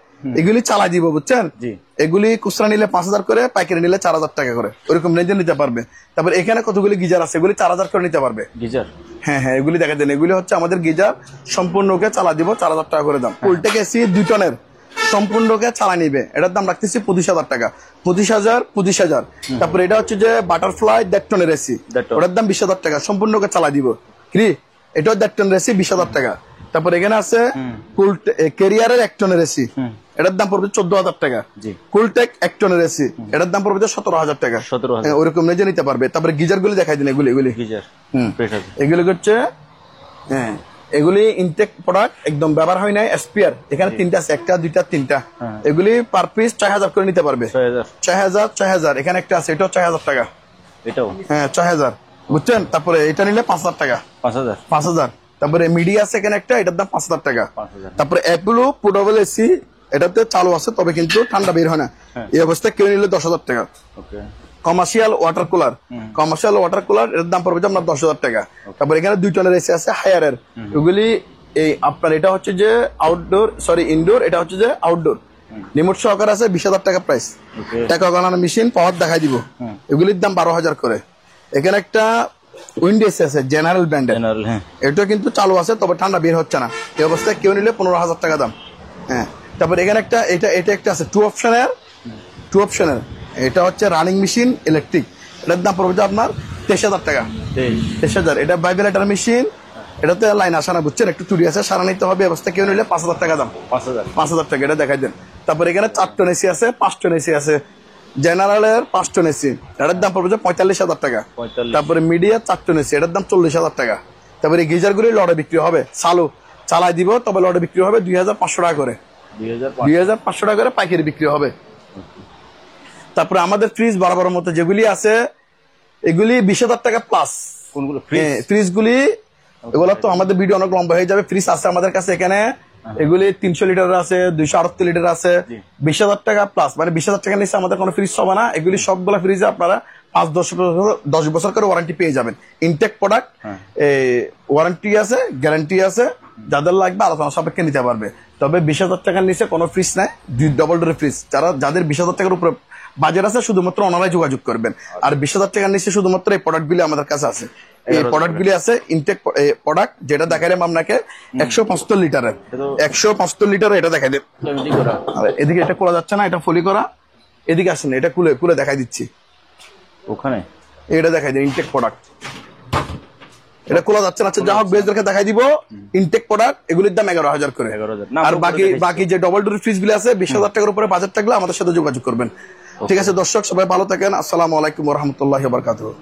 এগুলি চালাই দিব বুঝছেন। জি, এগুলি খুচরা নিলে 5000 করে, পাইকারি নিলে 4000 টাকা করে, ওরকম রেঞ্জে নিতে পারবে। তারপরে এখানে কতগুলি গিজার আছে, এগুলি 4000 করে নিতে পারবে। গিজার? হ্যাঁ হ্যাঁ, এগুলি দেখা দেন, এগুলি হচ্ছে আমাদের গিজার, সম্পূর্ণকে চালা দিব 4000 টাকা করে দাম। উল্টে এসি 2 টনের সম্পূর্ণকে চালা নিবে, এটার দাম রাখতেছি 25,000 টাকা। 25,000। তারপরে এটা হচ্ছে যে বাটারফ্লাই 1.5 টনের এসি, ওটার দাম 20,000 টাকা, সম্পূর্ণকে চালা দিব। কি এটাও 1.5 টনের এসি, 20,000 টাকা। তারপর এখানে আছে ক্যারিয়ারের 1 টনের এসি, এটার দাম পড়বে 14,000 টাকা। কুলটেক 1 টনের এসি, এটার দাম পড়বে 17,000 টাকা। 17,000, ওরকম নিজে নিতে পারবে। তারপরে গিজার গুলি দেখাই দিন, এগুলি গিজার, এগুলি হচ্ছে হ্যাঁ, এগুলি ইনটেক প্রোডাক্ট, একদম ব্যবহার হয় নাই, এসপিআর। এখানে 3টা আছে, 1টা 2টা 3টা। এগুলি পার পিস 4000 করে নিতে পারবে। 6000। এখানে একটা আছে, এটাও 6000 টাকা। এটাও হ্যাঁ 6000, বুঝছেন। তারপরে এটা নিলে 5000 টাকা। 5000। তারপরে মিডিয়া আছে এখানে একটা, এটার দাম 5000 টাকা। তারপরে অ্যাপোলো পোর্টেবল এসি, এটাতে চালু আছে, তবে কিন্তু ঠান্ডা বের হয় না। এই অবস্থায় কেউ নিলে 10,000 টাকা। কমার্শিয়াল ওয়াটার কুলার, এটার দাম পড়বে আপনার 10,000 টাকা। তারপর এখানে 2 টনের এসি আছে হায়ারের, এগুলি এই আপনার, এটা হচ্ছে যে ইনডোর, এটা হচ্ছে যে আউটডোর, রিমোট সহকারে আছে, 20,000 টাকা প্রাইস। টাকা গণনা মেশিন পাওয়ার দেখাই দিব, এগুলির দাম 12,000 করে। এখানে একটা উইন্ডোজ আছে জেনারেল ব্র্যান্ডের, এটা কিন্তু চালু আছে, তবে ঠান্ডা বের হচ্ছে না। এই অবস্থায় কেউ নিলে 15,000 টাকা দাম। হ্যাঁ, তারপর এখানে একটা এটা একটা আছে 2 অপশনের, এটা হচ্ছে রানিং মেশিন ইলেকট্রিক, এটার দাম পড়বে আপনার 23,000 টাকা। 23,000। এটা ভাইব্রেটর মেশিন, এটাতে লাইন আসে না বুঝছেন, একটু চুরি আছে, সারা নিতে হবে। অবস্থা কেউ নিলে 5,000 টাকা দাম। 5,000 টাকা, এটা দেখাই দেন। তারপর এখানে 4 টন এসি আছে, 5 টন এসি আছে, জেনারেলের 5 টন এসি, এটার দাম পড়বে 45,000 টাকা। তারপরে মিডিয়া 4 টন এসি, এটার দাম 40,000 টাকা। তারপরে এই গিজার গুলি লড়ে বিক্রি হবে, চালাই দিব, তবে লড়ে বিক্রি হবে 2,500 টাকা করে। 2,500 টাকা করে পাইকারি বিক্রি হবে। তারপরে আমাদের ফ্রিজ বরাবর মতো যেগুলি আছে, এগুলি 20,000 টাকা প্লাস। কোনগুলো ফ্রিজ গুলি? এগুলো তো আমাদের ভিডিও অনেক লম্বা হয়ে যাবে। ফ্রিজ আছে আমাদের কাছে এখানে, এগুলি 300 লিটার আছে, 238 লিটার আছে, 20,000 টাকা প্লাস, মানে 20,000 টাকা নিচে আমাদের কোনো ফ্রিজ হবে না। এগুলি সবগুলো ফ্রিজে আপনারা 5-10 বছর করে ওয়ারেন্টি পেয়ে যাবেন। ইনটেক প্রোডাক্ট, ওয়ারেন্টি আছে, গ্যারান্টি আছে, যাদের লাগবে আলোচনা সাপেক্ষে নিতে পারবে। তবে 20,000 টাকার নিচে কোনো ফ্রিজ নাই, 2 ডোরের ফ্রিজ। যাদের 20,000 টাকার উপরে বাজেট আছে, শুধুমাত্র ওনারাই যোগাযোগ করবেন। আর 20,000 টাকার নিচে শুধুমাত্র এই প্রোডাক্ট গুলি আমাদের কাছে আছে। এই প্রোডাক্ট গুলি আছে ইনটেক প্রোডাক্ট, যেটা দেখাইলাম আপনাকে 175 লিটারের, 175 লিটার। এটা দেখাই দেন, এদিকে এটা খোলা যাচ্ছে না, এটা ফলি করা, এদিকে আসেন, এটা খুলে দেখাই দিচ্ছি। ওখানে এটা দেখাই দেন, ইনটেক প্রোডাক্ট, এটা খোলা যাচ্ছে না। যা হোক, বেজদেরকে দেখাই দিব ইনটেক প্রোডাক্ট, এগুলির দাম 11,000 করে। আর বাকি যে ডবল ডোর ফ্রিজ গুলি আছে, 20,000 টাকার উপরে বাজেট থাকলে আমাদের সাথে যোগাযোগ করবেন। ঠিক আছে দর্শক, সবাই ভালো থাকেন। আসসালামু আলাইকুম ওয়া রাহমাতুল্লাহি ওয়া বারাকাতুহু।